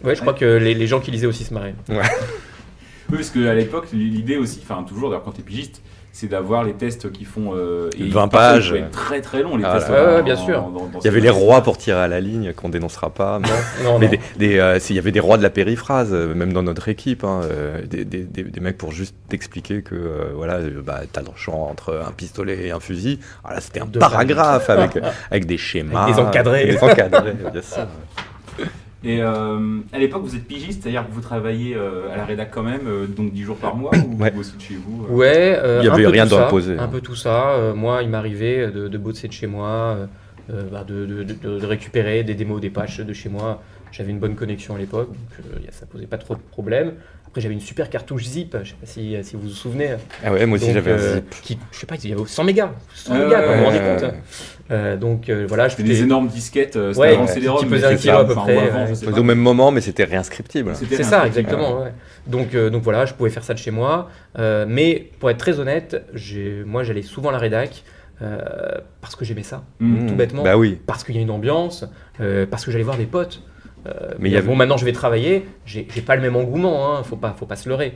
Ouais, je crois que les gens qui lisaient aussi se marraient. Oui, Oui, parce qu'à l'époque, l'idée aussi, enfin toujours d'ailleurs quand t'es pigiste, c'est d'avoir les tests qui font 20 pages. Ça peut être très très long les Ah tests. ouais, bien sûr. Il y avait les rois pour tirer à la ligne qu'on dénoncera pas. Non, Mais non. il y avait des rois de la périphrase, même dans notre équipe, hein, des mecs pour juste t'expliquer que voilà, t'as le choix entre un pistolet et un fusil. Alors là, c'était un Deux paragraphe avec des schémas, Avec des encadrés. des encadrés, bien sûr. Et à l'époque, vous êtes pigiste, c'est-à-dire que vous travaillez à la rédac quand même, donc 10 jours par mois, ou Ouais. vous aussi de chez vous Ouais, Il y un avait peu rien tout ça, d'imposé. un peu tout ça. Moi, il m'arrivait de bosser de chez moi, de récupérer des démos, des patchs de chez moi. J'avais une bonne connexion à l'époque, donc ça posait pas trop de problèmes. Après, j'avais une super cartouche zip, je sais pas si vous vous souvenez. Ah ouais, moi aussi Donc, j'avais un zip. Je sais pas, il y avait 100 mégas, 100 mégas, quoi, vous vous rendez compte. Donc voilà, je C'était des énormes disquettes, c'était Ouais, avant CD-ROM, qui mais pesaient un c'est kilo ça, à peu enfin, près, ou avant, ouais. je sais Au pas. même moment, mais c'était réinscriptible. C'était C'est rien, ça, c'était- exactement. Ouais. Donc voilà, je pouvais faire ça de chez moi. Mais pour être très honnête, moi j'allais souvent à la rédac parce que j'aimais ça. Mm. Tout bêtement. Bah oui. Parce qu'il y a une ambiance, parce que j'allais voir des potes. Mais il y avait- Bon, maintenant je vais travailler, j'ai pas le même engouement, faut pas se leurrer.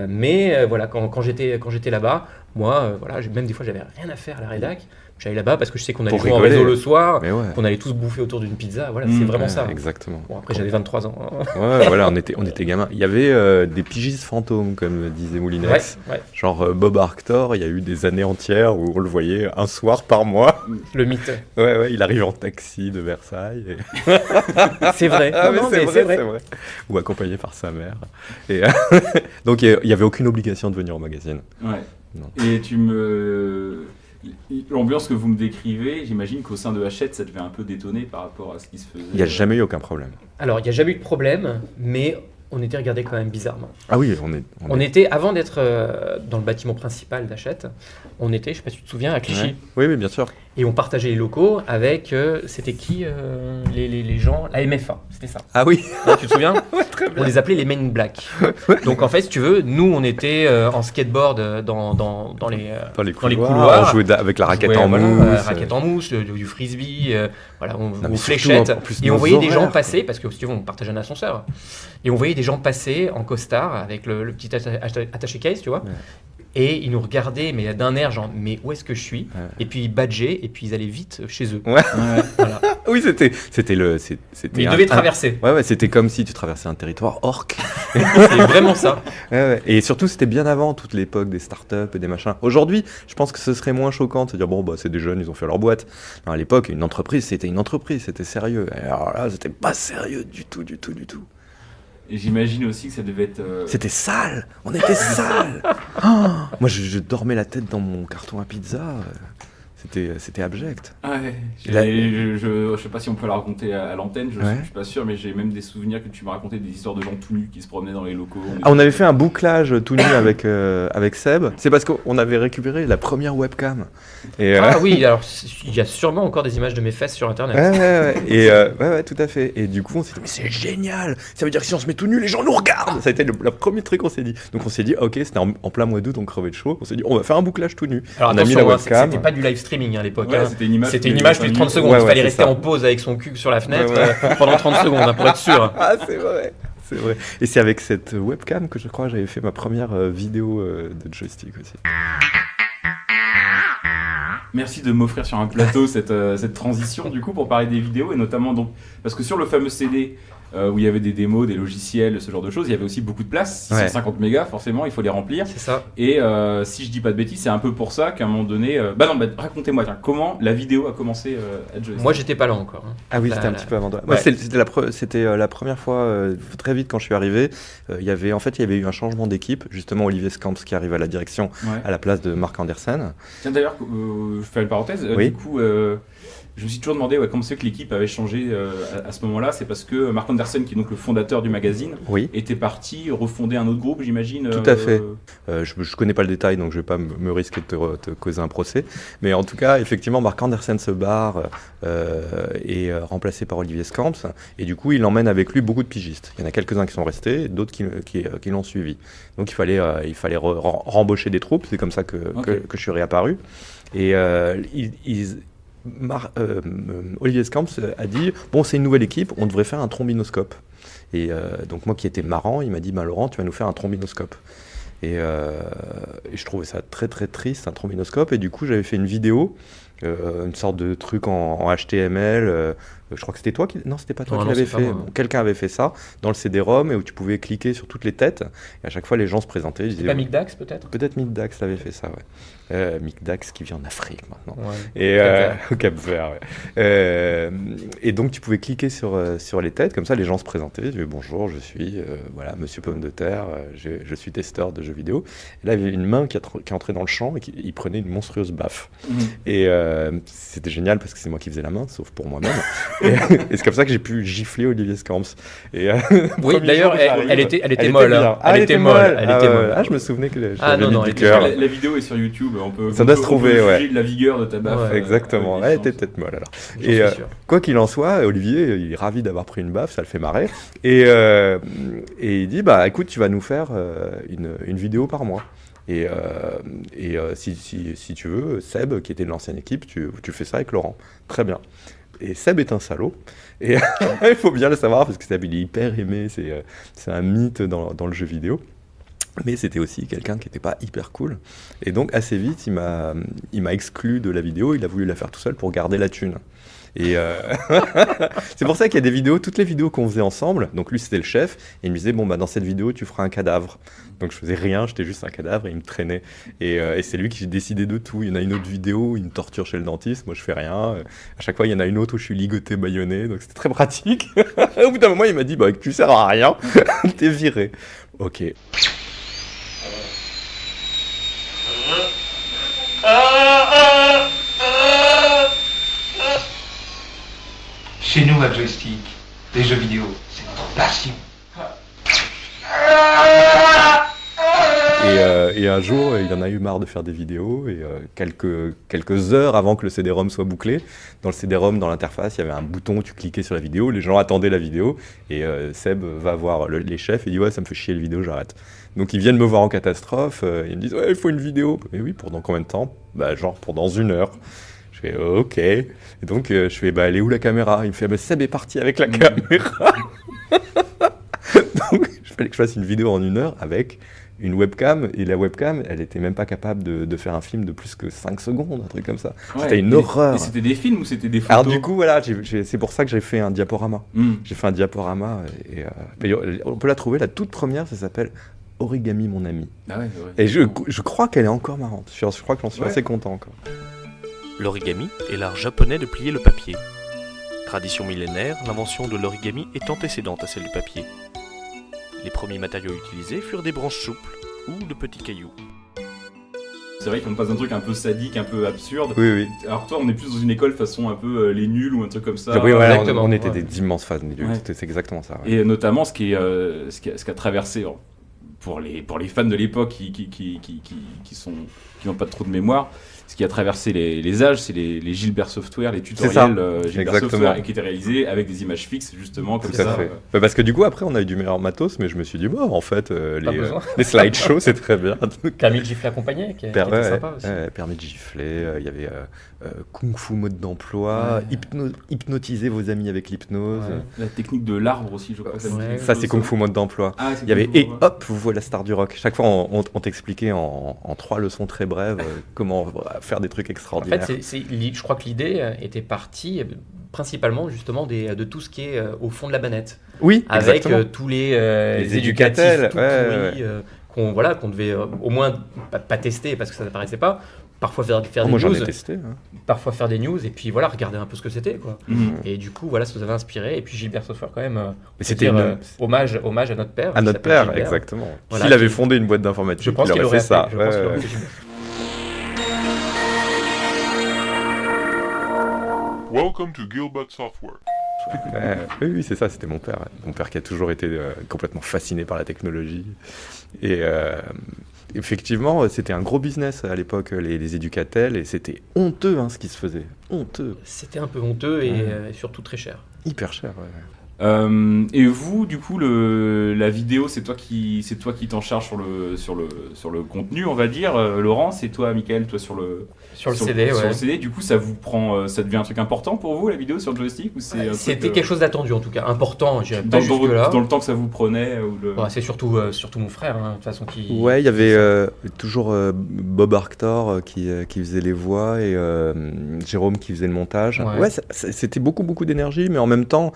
Mais voilà, quand j'étais là-bas, moi, voilà, même des fois j'avais rien à faire à la rédac. J'allais là-bas parce que je sais qu'on allait Pour jouer en rigoler. réseau le soir, Mais ouais. qu'on allait tous bouffer autour d'une pizza. Voilà, Mm. c'est vraiment Ouais, ça. Exactement. Bon, après j'avais 23 ans. Ouais, voilà, on était gamins. Il y avait des pigistes fantômes, comme disait Moulinex. Ouais, Genre Bob Arctor, il y a eu des années entières où on le voyait un soir par mois. le mythe. Ouais, il arrive en taxi de Versailles. C'est vrai. Ah, Non, mais non, c'est mais vrai. Ou accompagné par sa mère. Et, donc il n'y avait aucune obligation de venir au magazine. Ouais. Non. Et l'ambiance que vous me décrivez, j'imagine qu'au sein de Hachette, ça devait un peu détonner par rapport à ce qui se faisait. Il n'y a jamais eu aucun problème. Alors, il n'y a jamais eu de problème, mais on était regardé quand même bizarrement. Ah oui, On était, avant d'être dans le bâtiment principal d'Hachette, on était, je sais pas si tu te souviens, à Clichy. Ouais. Oui, bien sûr. Et on partageait les locaux avec, c'était qui les gens, la MFA, c'était ça. Ah oui. Ouais, tu te souviens? On les appelait les Men in Black. Donc en fait, si tu veux, nous on était en skateboard dans les Dans les couloirs. couloirs, on jouait avec la raquette en mousse. Raquette en mousse, du frisbee, voilà, mais aux surtout, fléchettes. en plus, Et on nos voyait des gens horaires, passer, parce que si tu veux, on partageait un ascenseur. Et on voyait des gens passer en costard avec le petit attaché case, tu vois. Ouais. Et ils nous regardaient, mais d'un air genre, mais où est-ce que je suis? Ouais. Et puis ils badgeaient, et puis ils allaient vite chez eux. Ouais. Ouais. Voilà. Oui, c'était Mais ils devaient traverser. Ouais, c'était comme si tu traversais un territoire orc. C'est vraiment ça. Ouais. Et surtout, c'était bien avant toute l'époque des startups et des machins. Aujourd'hui, je pense que ce serait moins choquant de se dire bon, bah, c'est des jeunes, ils ont fait leur boîte. Non, à l'époque, une entreprise, c'était sérieux. Et alors là, c'était pas sérieux du tout. Et j'imagine aussi que ça devait être. C'était sale, on était sale. Oh, moi, je dormais la tête dans mon carton à pizza. C'était abject. Ouais, Là- je sais pas si on peut la raconter à l'antenne, je Ouais. suis pas sûr, mais j'ai même des souvenirs que tu m'as raconté des histoires de gens tout nus qui se promenaient dans les locaux. Ah, on avait fait un bouclage tout nu avec Seb. C'est parce qu'on avait récupéré la première webcam. Et, Ah oui, alors il y a sûrement encore des images de mes fesses sur internet. Ouais. Et ouais, tout à fait. Et du coup, on s'est dit, mais c'est génial. Ça veut dire que si on se met tout nu, les gens nous regardent. Ça a été le premier truc qu'on s'est dit. Donc on s'est dit, ok, c'était en plein mois d'août, on crevait de chaud. On s'est dit, on va faire un bouclage tout nu. Alors on a mis la attention, webcam. c'était pas du live streaming à l'époque. Ouais, hein. c'était une image. C'était une image plus de 30 secondes. Ouais, Il fallait c'est rester ça. en pause avec son cul sur la fenêtre Ouais. pendant 30 secondes hein, pour être sûr. Ah, c'est vrai. C'est vrai. Et c'est avec cette webcam que je crois j'avais fait ma première vidéo de joystick aussi. Merci de m'offrir sur un plateau cette transition du coup pour parler des vidéos et notamment donc parce que sur le fameux CD où il y avait des démos, des logiciels, ce genre de choses, il y avait aussi beaucoup de place, 650 mégas forcément, il faut les remplir. C'est ça. Et si je dis pas de bêtises, c'est un peu pour ça qu'à un moment donné, racontez-moi tiens, comment la vidéo a commencé à Joystick. Moi j'étais pas là encore. hein. Ah oui, Là, c'était un là. petit peu avant toi. Ouais. Moi, c'était la première fois, très vite quand je suis arrivé, il y avait eu un changement d'équipe, justement Olivier Scamps qui arrive à la direction Ouais. à la place de Marc Andersen. Tiens d'ailleurs, je fais une parenthèse, Oui. du coup je me suis toujours demandé comment c'est que l'équipe avait changé à ce moment-là, c'est parce que Marc Andersen qui est donc le fondateur du magazine Oui. était parti refonder un autre groupe j'imagine. Tout à fait. Je connais pas le détail, donc je vais pas me risquer de te causer un procès. Mais en tout cas, effectivement, Marc Andersen se barre et remplacé par Olivier Scamps. Et du coup, il emmène avec lui beaucoup de pigistes. Il y en a quelques-uns qui sont restés, d'autres qui l'ont suivi. Donc il fallait rembaucher des troupes. C'est comme ça que je suis réapparu. Et Olivier Scamps a dit bon, c'est une nouvelle équipe, on devrait faire un trombinoscope. Et donc moi qui étais marrant, il m'a dit Laurent, tu vas nous faire un trombinoscope. Et je trouvais ça très très triste, un trombinoscope. Et du coup, j'avais fait une vidéo, une sorte de truc en HTML. Je crois que c'était toi qui... Non, c'était pas toi qui l'avais fait. Bon, quelqu'un avait fait ça dans le CD-ROM et où tu pouvais cliquer sur toutes les têtes. Et à chaque fois, les gens se présentaient. Ils disaient, pas Mick Dax peut-être. Peut-être Mick Dax l'avait fait ça, ouais. Mick Dax qui vit en Afrique maintenant. Ouais. Et au Cap-Vert, ouais. Et donc tu pouvais cliquer sur les têtes, comme ça les gens se présentaient. Ils disaient bonjour, je suis voilà Monsieur Pomme de Terre, je suis testeur de jeux vidéo. Et là il y avait une main qui entrait dans le champ et qui prenait une monstrueuse baffe. Et c'était génial parce que c'est moi qui faisais la main, sauf pour moi-même. Et c'est comme ça que j'ai pu gifler Olivier Scamps. Et oui, d'ailleurs, elle était molle. Elle était molle. Ah, je me souvenais que j'avais mis du cœur. La vidéo est sur YouTube. Ça doit se trouver, ouais. De la vigueur de ta baffe. Exactement. Elle était peut-être molle alors. Et quoi qu'il en soit, Olivier, il est ravi d'avoir pris une baffe, ça le fait marrer. Et il dit, écoute, tu vas nous faire une vidéo par mois. Et si tu veux, Seb, qui était de l'ancienne équipe, tu fais ça avec Laurent. Très bien. Et Seb est un salaud. Et il faut bien le savoir parce que Seb, il est hyper aimé. C'est un mythe dans le jeu vidéo. Mais c'était aussi quelqu'un qui n'était pas hyper cool. Et donc, assez vite, il m'a exclu de la vidéo. Il a voulu la faire tout seul pour garder la thune. Et c'est pour ça qu'il y a des vidéos, toutes les vidéos qu'on faisait ensemble. Donc lui, c'était le chef. Et il me disait, dans cette vidéo, tu feras un cadavre. Donc je faisais rien, j'étais juste un cadavre et il me traînait. Et c'est lui qui décidait de tout. Il y en a une autre vidéo, une torture chez le dentiste. Moi, je fais rien. À chaque fois, il y en a une autre où je suis ligoté, bâillonné. Donc c'était très pratique. Au bout d'un moment, il m'a dit, tu sers à rien. T'es viré. Ok. Chez nous, à Joystick, les jeux vidéo, c'est notre passion. Et un jour, il en a eu marre de faire des vidéos. Et quelques heures avant que le CD-ROM soit bouclé, dans le CD-ROM, dans l'interface, il y avait un bouton, tu cliquais sur la vidéo, les gens attendaient la vidéo. Et Seb va voir les chefs et dit « Ouais, ça me fait chier la vidéo, j'arrête. » Donc ils viennent me voir en catastrophe, ils me disent « Ouais, il faut une vidéo. » Mais oui, pendant combien de temps ? Genre pendant 1 heure. Je fais ok. Et donc je fais elle est où la caméra ? Il me fait Seb est parti avec la caméra. Donc il fallait que je fasse une vidéo en 1 heure avec une webcam, et la webcam, elle était même pas capable de faire un film de plus que 5 secondes, un truc comme ça. Ouais, c'était une horreur. Et c'était des films ou c'était des photos ? Alors du coup, voilà, c'est pour ça que j'ai fait un diaporama. J'ai fait un diaporama, et on peut la trouver, la toute première, ça s'appelle Origami mon ami. Ah ouais, et je crois qu'elle est encore marrante. Je crois que j'en suis assez content encore. L'origami est l'art japonais de plier le papier. Tradition millénaire, l'invention de l'origami est antécédente à celle du papier. Les premiers matériaux utilisés furent des branches souples ou de petits cailloux. C'est vrai qu'on passe d'un truc un peu sadique, un peu absurde. Oui. Alors toi, on est plus dans une école façon un peu les nuls ou un truc comme ça. Oui, voilà, on était des immenses fans des nuls. C'est exactement ça. Ouais. Et notamment ce qui a traversé pour les fans de l'époque qui n'ont pas trop de mémoire. Ce qui a traversé les âges, c'est les Gilbert Software, les tutoriels Gilbert Software, qui étaient réalisés avec des images fixes, justement, comme tout ça. Fait. Parce que du coup, après, on a eu du meilleur matos, mais je me suis dit, en fait, les slideshows, c'est très bien. Permis de gifler accompagné, qui était sympa aussi. Permis de gifler, il y avait Kung Fu mode d'emploi, hypnotiser vos amis avec l'hypnose. Ouais. La technique de l'arbre aussi, je crois. Ça, c'est Kung Fu mode d'emploi. Il y avait hop, vous voyez la star du rock. Chaque fois, on t'expliquait en 3 leçons très brèves comment faire des trucs extraordinaires. En fait, je crois que l'idée était partie principalement justement de tout ce qui est au fond de la banette. Oui, avec tous les éducatifs tout pourris qu'on devait au moins pas tester parce que ça n'apparaissait pas. Parfois faire des news. Moi j'en ai testé. Parfois faire des news et puis regarder un peu ce que c'était quoi. Et du coup ça nous avait inspiré et puis Gilbert Software quand même. C'était hommage à notre père. À notre père, Gilbert. Exactement. S'il avait fondé une boîte d'informatique, je pense qu'il aurait fait ça. Welcome to Gilbert Software. Oui, c'est ça, c'était mon père. Mon père qui a toujours été complètement fasciné par la technologie. Et effectivement, c'était un gros business à l'époque, les éducatels, et c'était honteux ce qui se faisait. Honteux. C'était un peu honteux et surtout très cher. Hyper cher, ouais. Et vous, du coup, la vidéo, c'est toi qui t'en charge sur le contenu, on va dire. Laurent, c'est toi, Michael, toi sur le CD, sur ouais. le CD. Du coup, ça devient un truc important pour vous, la vidéo sur le joystick, ou c'est un C'était truc, quelque chose d'attendu en tout cas, important. J'irais dans, pas dans jusque votre- là. dans le temps que ça vous prenait ou le... C'est surtout mon frère, hein, de toute façon qui. Ouais, il y avait toujours Bob Arctor qui faisait les voix et Jérôme qui faisait le montage. Ouais. Ouais, c'était beaucoup d'énergie, mais en même temps,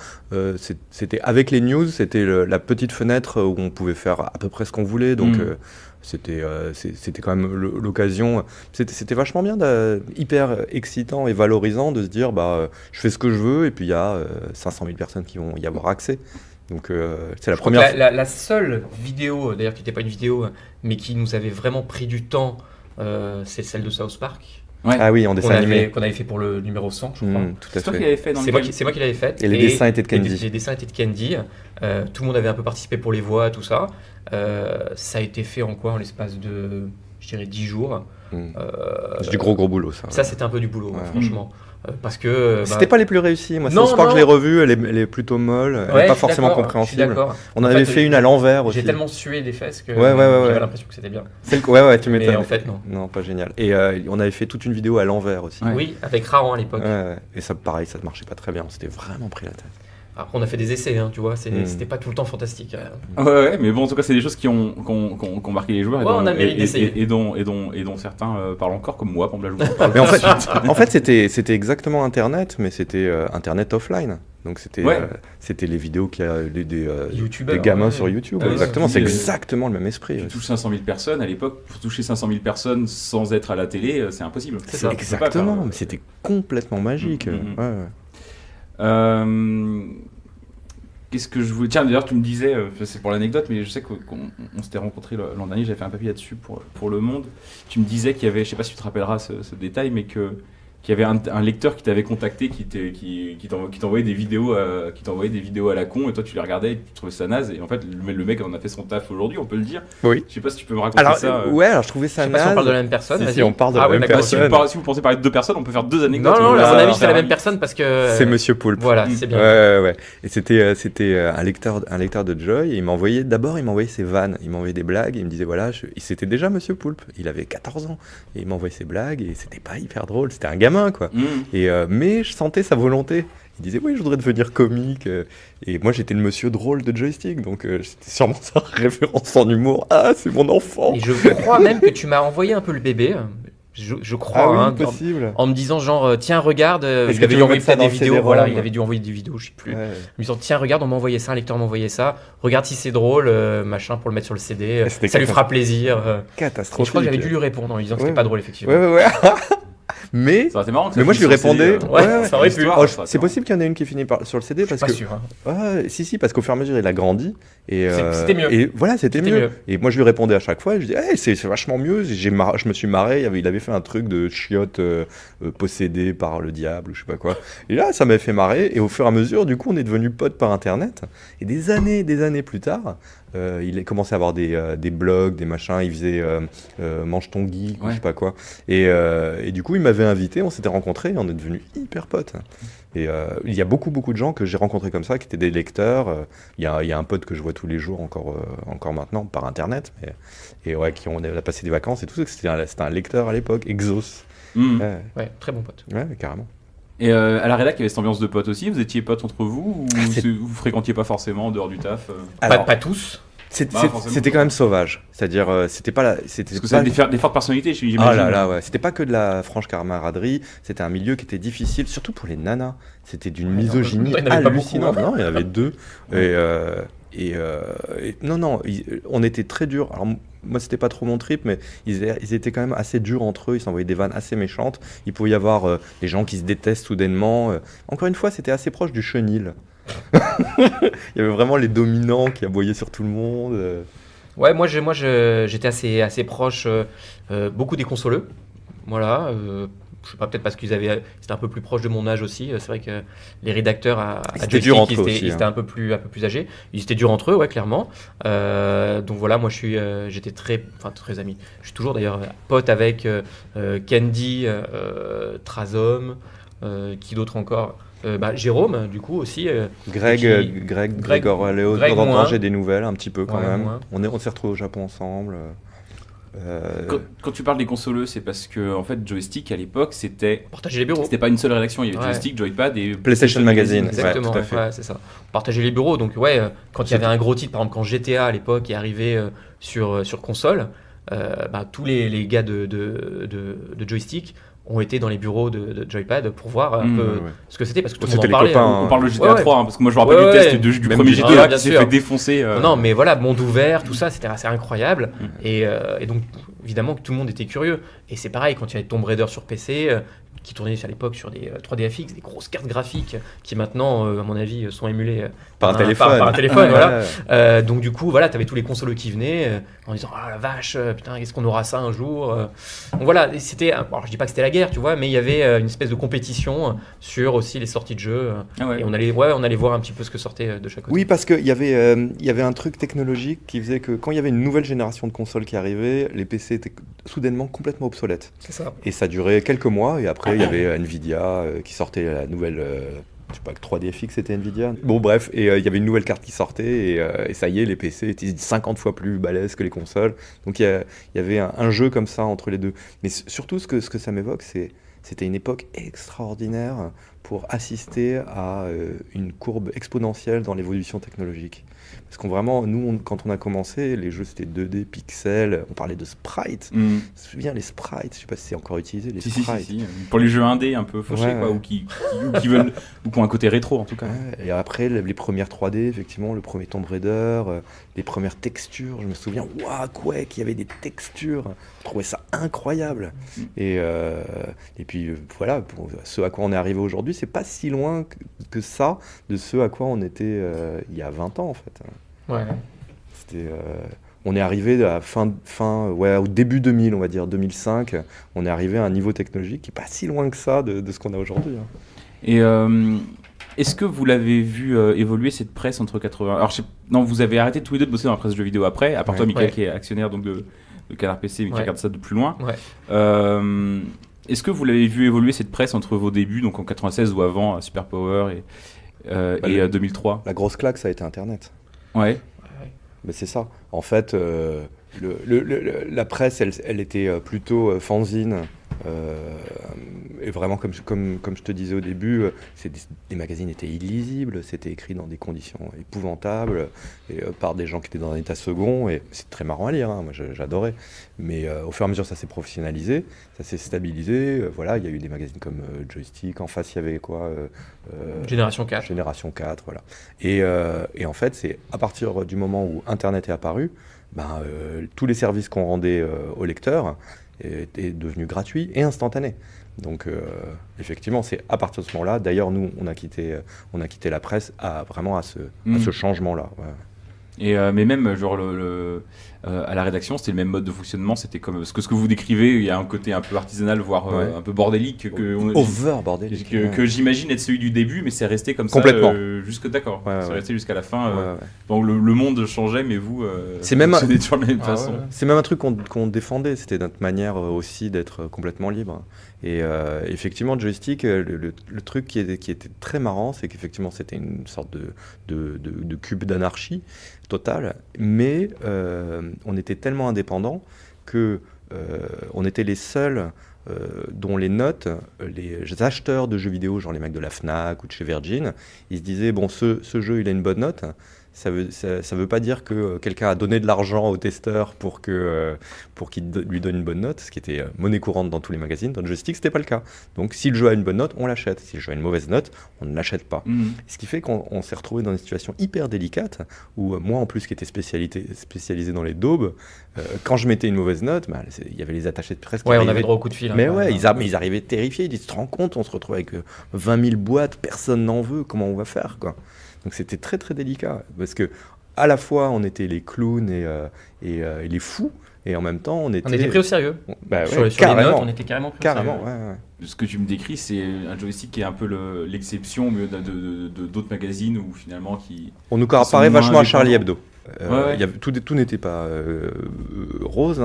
c'était avec les news, c'était la petite fenêtre où on pouvait faire à peu près ce qu'on voulait. Donc c'était quand même l'occasion. C'était vachement bien, hyper excitant et valorisant de se dire je fais ce que je veux et puis il y a 500 000 personnes qui vont y avoir accès. Donc c'est la première fois. La seule vidéo, d'ailleurs qui n'était pas une vidéo, mais qui nous avait vraiment pris du temps, c'est celle de South Park. Ouais. Ah oui, en dessin animé. Qu'on avait fait pour le numéro 100, je crois. Tout à C'est toi qui fait. l'avais fait dans C'est moi qui l'avais faite. Et les dessins étaient de Candy. Les dessins étaient de Candy. Tout le monde avait un peu participé pour les voix, tout ça. Ça a été fait en quoi? En l'espace de, je dirais, 10 jours. C'est du gros boulot, ça. Ça, c'était un peu du boulot, Ouais. franchement. Parce que. C'était pas les plus réussis. Moi, Non, South Park, non. je l'ai revue, elle est plutôt molle, elle Ouais, est pas je suis forcément d'accord, compréhensible. Je suis d'accord. On en En avait fait, fait une à l'envers aussi. J'ai tellement sué des fesses que Ouais. j'avais l'impression que c'était bien. Ouais, tu Mais m'étonnes. en fait, non. Non, pas génial. Et on avait fait toute une vidéo à l'envers aussi. Ouais. Oui, avec Raran à l'époque. Ouais. Et ça, pareil, ça ne marchait pas très bien. On s'était vraiment pris la tête. Après, on a fait des essais, hein, tu vois. C'était pas tout le temps fantastique. Ouais, mais bon, en tout cas, c'est des choses qui ont marqué les joueurs Ouais, on a mérité d'essayer. et dont certains parlent encore, comme moi, par exemple. Je vous en parle. Mais en fait, c'était exactement Internet, mais c'était Internet offline. Donc c'était Ouais. c'était les vidéos des YouTubeurs, gamins ouais. sur YouTube. Ouais, Exactement, ouais. c'est exactement le même esprit. Tu touches 500 000 personnes à l'époque. Pour toucher 500 000 personnes sans être à la télé, c'est impossible. C'est ça. Tu peux pas Exactement, faire- mais c'était complètement magique. Ouais. Qu'est-ce que je voulais... Tiens, d'ailleurs, tu me disais, c'est pour l'anecdote, mais je sais qu'on s'était rencontrés l'an dernier, j'avais fait un papier là-dessus pour Le Monde. Tu me disais qu'il y avait, je sais pas si tu te rappelleras ce détail, mais qu'il y avait un lecteur qui t'avait contacté, qui t'envoyait des vidéos à la con, et toi tu les regardais et tu trouvais ça naze, et en fait le mec en a fait son taf aujourd'hui, on peut le dire. Oui. Je sais pas si tu peux me raconter Alors, ça. alors je trouvais Je ça sais pas si on naze. parle de la même personne. Si, vas-y. si, on parle de la ouais, même d'accord. personne. Si vous pensez parler de deux personnes, on peut faire deux anecdotes. Non, à mon avis, c'est la même personne. personne parce que. C'est Monsieur Poulpe. Voilà, c'est bien. Ouais. Et c'était un lecteur de Joy. Et il m'envoyait ses vannes. Il m'envoyait des blagues. Et il me disait voilà, c'était déjà Monsieur Poulpe. Il avait 14 ans. Et il m'envoyait ses blagues. Et c'était pas hyper drôle. C'était un gamin, quoi. Et mais je sentais sa volonté. Il disait oui, je voudrais devenir comique. Et moi, j'étais le monsieur drôle de Joystick. Donc c'était sûrement sa référence en humour. Ah, c'est mon enfant. Et je crois même que tu m'as envoyé un peu le bébé. Je crois, Ah oui, hein, possible. en me disant genre tiens regarde, Est-ce il que avait tu dû veux envoyer mettre ça peut-être dans des le vidéos, CD-ROM? voilà, il avait dû envoyer des vidéos, je sais plus. Ouais. En me disant tiens regarde, on m'a envoyé ça, un lecteur m'a envoyé ça, regarde si c'est drôle, machin pour le mettre sur le CD, c'était ça lui fera plaisir. Et Catastrophique. je crois que j'avais dû lui répondre en lui disant que c'était Ouais. pas drôle effectivement. Ouais. Mais Ça aurait été marrant que ça Mais moi, je finisse lui sur le CD, répondais. Ouais, ça aurait pu. L'histoire, Oh, ça, c'est possible qu'il y en ait une qui finit sur le CD Je suis parce pas que sûr. Hein. ah, si parce qu'au fur et à mesure il a grandi et C'était mieux. et voilà c'était C'était mieux. mieux. Et moi je lui répondais à chaque fois et je disais hey, c'est vachement mieux. Je me suis marré. Il avait fait un truc de chiotte possédé par le diable ou je sais pas quoi. Et là ça m'avait fait marrer et au fur et à mesure du coup on est devenus potes par internet et des années plus tard. Il a commencé à avoir des blogs, des machins, il faisait Mange ton geek ou je sais pas quoi. Et du coup, il m'avait invité, on s'était rencontrés et on est devenus hyper potes. Et il y a beaucoup de gens que j'ai rencontrés comme ça, qui étaient des lecteurs. Il y a un pote que je vois tous les jours encore maintenant, par internet, et ouais, on a passé des vacances et tout ça. C'était un lecteur à l'époque, Exos. Ouais, très bon pote. Ouais, carrément. Et à la rédac, il y avait cette ambiance de potes aussi. Vous étiez potes entre vous ou c'est- vous fréquentiez pas forcément en dehors du taf Alors, Pas tous. forcément. c'était quand même sauvage. C'est-à-dire, c'était pas c'était Parce que pas- c'est des fortes personnalités, j'imagine. Ah là là, ouais. C'était pas que de la franche camaraderie, c'était un milieu qui était difficile, surtout pour les nanas. C'était d'une Ouais, misogynie il y en avait pas hallucinante. beaucoup, Non, il y en avait deux. Et non, on était très durs. Alors moi, c'était pas trop mon trip, mais ils étaient quand même assez durs entre eux. Ils s'envoyaient des vannes assez méchantes. Il pouvait y avoir des gens qui se détestent soudainement. Encore une fois, c'était assez proche du chenil. Il y avait vraiment les dominants qui aboyaient sur tout le monde. Ouais, moi j'étais assez proche, beaucoup des consoleux. Voilà. Je sais pas, peut-être parce qu'ils c'était un peu plus proche de mon âge aussi. C'est vrai que les rédacteurs à C'était Joystick, dur entre eux ils aussi, étaient un peu plus âgés. Ils étaient durs entre eux, ouais, clairement. Donc voilà, moi j'étais très ami. Je suis toujours d'ailleurs pote avec Candy, Trazom, qui d'autre encore. Jérôme, du coup, aussi. Grégor Léo, de Greg temps en temps, moins. j'ai des nouvelles un petit peu quand Ouais, même. moins. On s'est retrouvés au Japon ensemble. Quand tu parles des consoleux, c'est parce que en fait Joystick à l'époque c'était Partager les bureaux. pas une seule rédaction, il y avait Ouais. Joystick, Joypad et PlayStation Magazine. Exactement, Ouais, tout à fait. ouais, c'est ça. Partager les bureaux, donc quand il y avait un gros titre, par exemple quand GTA à l'époque est arrivé sur console, tous les gars de Joystick ont été dans les bureaux de Joypad pour voir un peu ouais. ce que c'était, parce que tout le C'était monde en les parlait. copains, On parle de GTA Ouais. 3 hein, parce que moi je me rappelle Ouais, du test ouais. du Même premier du GTA bien qui s'est sûr. fait défoncer. Non, mais voilà, monde ouvert, tout ça, c'était assez incroyable. Et donc, évidemment, que tout le monde était curieux. Et c'est pareil, quand il y avait Tomb Raider sur PC, qui tournait à l'époque sur des 3DFX, des grosses cartes graphiques, qui maintenant, à mon avis, sont émulées Par un téléphone. par un téléphone, voilà. Ouais. Donc, du coup, voilà, tu avais tous les consoles qui venaient en disant ah la vache, putain, est-ce qu'on aura ça un jour Donc voilà, c'était. Alors, je dis pas que c'était la guerre, tu vois, mais il y avait une espèce de compétition sur aussi les sorties de jeux. Ah ouais. Et on allait voir un petit peu ce que sortait de chaque côté. Oui, parce qu'il y avait un truc technologique qui faisait que quand il y avait une nouvelle génération de consoles qui arrivait, les PC étaient soudainement complètement obsolètes. C'est ça. Et ça durait quelques mois, et après il y avait Nvidia qui sortait la nouvelle. Je sais pas, que 3DFX c'était Nvidia. Bon, bref, et il y avait une nouvelle carte qui sortait, et ça y est, les PC étaient 50 fois plus balèzes que les consoles. Donc il y avait un jeu comme ça entre les deux. Mais surtout, ce que ça m'évoque, c'était une époque extraordinaire pour assister à une courbe exponentielle dans l'évolution technologique. Parce qu'on vraiment, nous, quand on a commencé, les jeux c'était 2D, pixels, on parlait de sprites. Mm. Je me souviens, les sprites, je sais pas si c'est encore utilisé, les Si, si, sprites. si. Pour les jeux indés un peu fauchés Ouais, quoi, ouais. ou qui veulent ou qui ont un côté rétro en tout cas. Ouais, et après, les premières 3D, effectivement, le premier Tomb Raider, les premières textures, je me souviens, waouh, Quake, il y avait des textures, je trouvais ça incroyable. Et puis voilà, pour ce à quoi on est arrivé aujourd'hui, c'est pas si loin que ça de ce à quoi on était il y a 20 ans en fait. Ouais. C'était, on est arrivé à au début 2000, on va dire 2005, on est arrivé à un niveau technologique qui est pas si loin que ça de ce qu'on a aujourd'hui. Hein. Et est-ce que vous l'avez vu évoluer cette presse entre 80 Alors non, vous avez arrêté tous les deux de bosser dans la presse de jeux vidéo après, à part toi, Michael, Ouais. qui est actionnaire donc de Canard PC, mais qui Ouais. regarde ça de plus loin. Ouais. Est-ce que vous l'avez vu évoluer cette presse entre vos débuts, donc en 96 ou avant, à Super Power et 2003 La grosse claque, ça a été Internet. Ouais. Mais c'est ça. En fait, la presse, elle était plutôt fanzine. Et vraiment, comme je te disais au début, les magazines étaient illisibles, c'était écrit dans des conditions épouvantables, par des gens qui étaient dans un état second, et c'est très marrant à lire, hein, moi j'adorais. Mais au fur et à mesure, ça s'est professionnalisé, ça s'est stabilisé. Voilà, il y a eu des magazines comme Joystick, en face il y avait quoi Génération 4. Génération 4, voilà. Et en fait, c'est à partir du moment où Internet est apparu, tous les services qu'on rendait aux lecteurs étaient devenus gratuits et instantanés. Donc effectivement, c'est à partir de ce moment-là. D'ailleurs, nous, on a quitté la presse à ce changement-là. Ouais. Et mais même genre à la rédaction, c'était le même mode de fonctionnement. C'était comme ce que vous décrivez. Il y a un côté un peu artisanal, voire Ouais. un peu bordélique Over bordélique. que j'imagine être celui du début, mais c'est resté comme Complètement. ça jusque d'accord. Ouais, c'est ouais. resté jusqu'à la fin. Ouais, ouais. Donc le monde changeait, mais vous, C'est même fonctionnez toujours de la même Ah façon. ouais. C'est même un truc qu'on défendait, c'était notre manière aussi d'être complètement libre. Et effectivement, Joystick, le truc qui était très marrant, c'est qu'effectivement c'était une sorte de cube d'anarchie totale, mais on était tellement indépendants que on était les seuls dont les notes, les acheteurs de jeux vidéo, genre les mecs de la Fnac ou de chez Virgin, ils se disaient, bon, ce jeu, il a une bonne note. Ça veut pas dire que quelqu'un a donné de l'argent au testeur pour qu'il lui donne une bonne note, ce qui était monnaie courante dans tous les magazines. Dans le Joystick, c'était pas le cas. Donc, si le jeu a une bonne note, on l'achète. Si le jeu a une mauvaise note, on ne l'achète pas. Ce qui fait qu'on s'est retrouvé dans une situation hyper délicate, où moi, en plus, qui était spécialisé dans les daubes, quand je mettais une mauvaise note, il y avait les attachés de presse qui Ouais, on arrivaient. avait droit au coup de fil. Mais hein, ouais, quand même. ils arrivaient terrifiés. Ils disent, tu te rends compte, on se retrouve avec 20 000 boîtes, personne n'en veut, comment on va faire, quoi. Donc c'était très très délicat, parce que à la fois on était les clowns et les fous, et en même temps on était pris au sérieux. Bah Sur ouais, les notes, carrément, on était carrément pris au carrément, sérieux. ouais, ouais. Ce que tu me décris, c'est un Joystick qui est un peu l'exception au milieu d'autres magazines où finalement qui. On nous sont comparait moins vachement à Charlie indépendants. Hebdo. Ouais. Il y avait, tout n'était pas rose.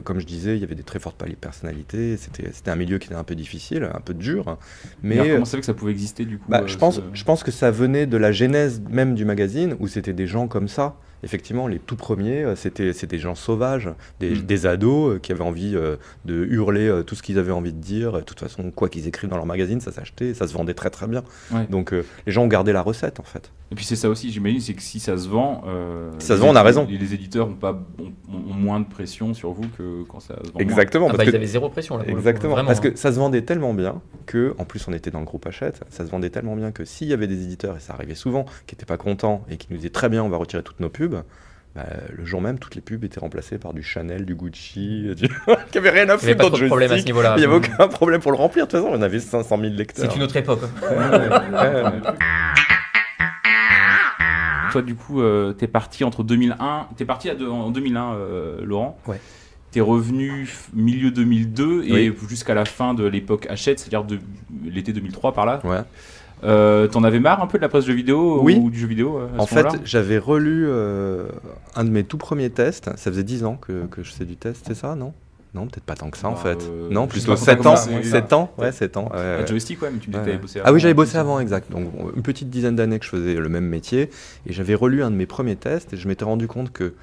Comme je disais, il y avait des très fortes personnalités. C'était un milieu qui était un peu difficile, un peu dur. Hein. Mais alors, comment ça fait que ça pouvait exister du coup je pense que ça venait de la genèse même du magazine, où c'était des gens comme ça. Effectivement, les tout premiers, c'était des gens sauvages, des ados qui avaient envie de hurler tout ce qu'ils avaient envie de dire. De toute façon, quoi qu'ils écrivent dans leur magazine, ça s'achetait, ça se vendait très très bien. Ouais. Donc les gens ont gardé la recette en fait. Et puis c'est ça aussi, j'imagine, c'est que si ça se vend, on a raison. Les éditeurs ont moins de pression sur vous que quand ça se vend. Exactement. Parce ils avaient zéro pression là. Exactement. Vraiment, parce que ça se vendait tellement bien que, en plus on était dans le groupe Hachette, ça se vendait tellement bien que s'il y avait des éditeurs, et ça arrivait souvent, qui n'étaient pas contents et qui nous disaient très bien, on va retirer toutes nos pubs. Le jour même, toutes les pubs étaient remplacées par du Chanel, du Gucci, qui avait rien à foutre dans le joystick. Problème à ce niveau-là. Il n'y avait aucun problème pour le remplir. De toute façon, on avait 500 000 lecteurs. C'est une autre époque. Toi, du coup, t'es parti en 2001, Laurent. Ouais. T'es revenu milieu 2002 et jusqu'à la fin de l'époque Hachette, c'est-à-dire de l'été 2003 par là. Ouais. T'en avais marre un peu de la presse jeu vidéo ou du jeu vidéo En fait, j'avais relu un de mes tout premiers tests. Ça faisait 10 ans que je faisais du test, c'est ça, non ? Non, peut-être pas tant que ça en fait. Non, plutôt 7 ans. 7 ans. Ouais, 7 ans. Joystick, mais tu avais bossé avant. Ah oui, j'avais bossé avant, exact. Donc une petite dizaine d'années que je faisais le même métier. Et j'avais relu un de mes premiers tests et je m'étais rendu compte que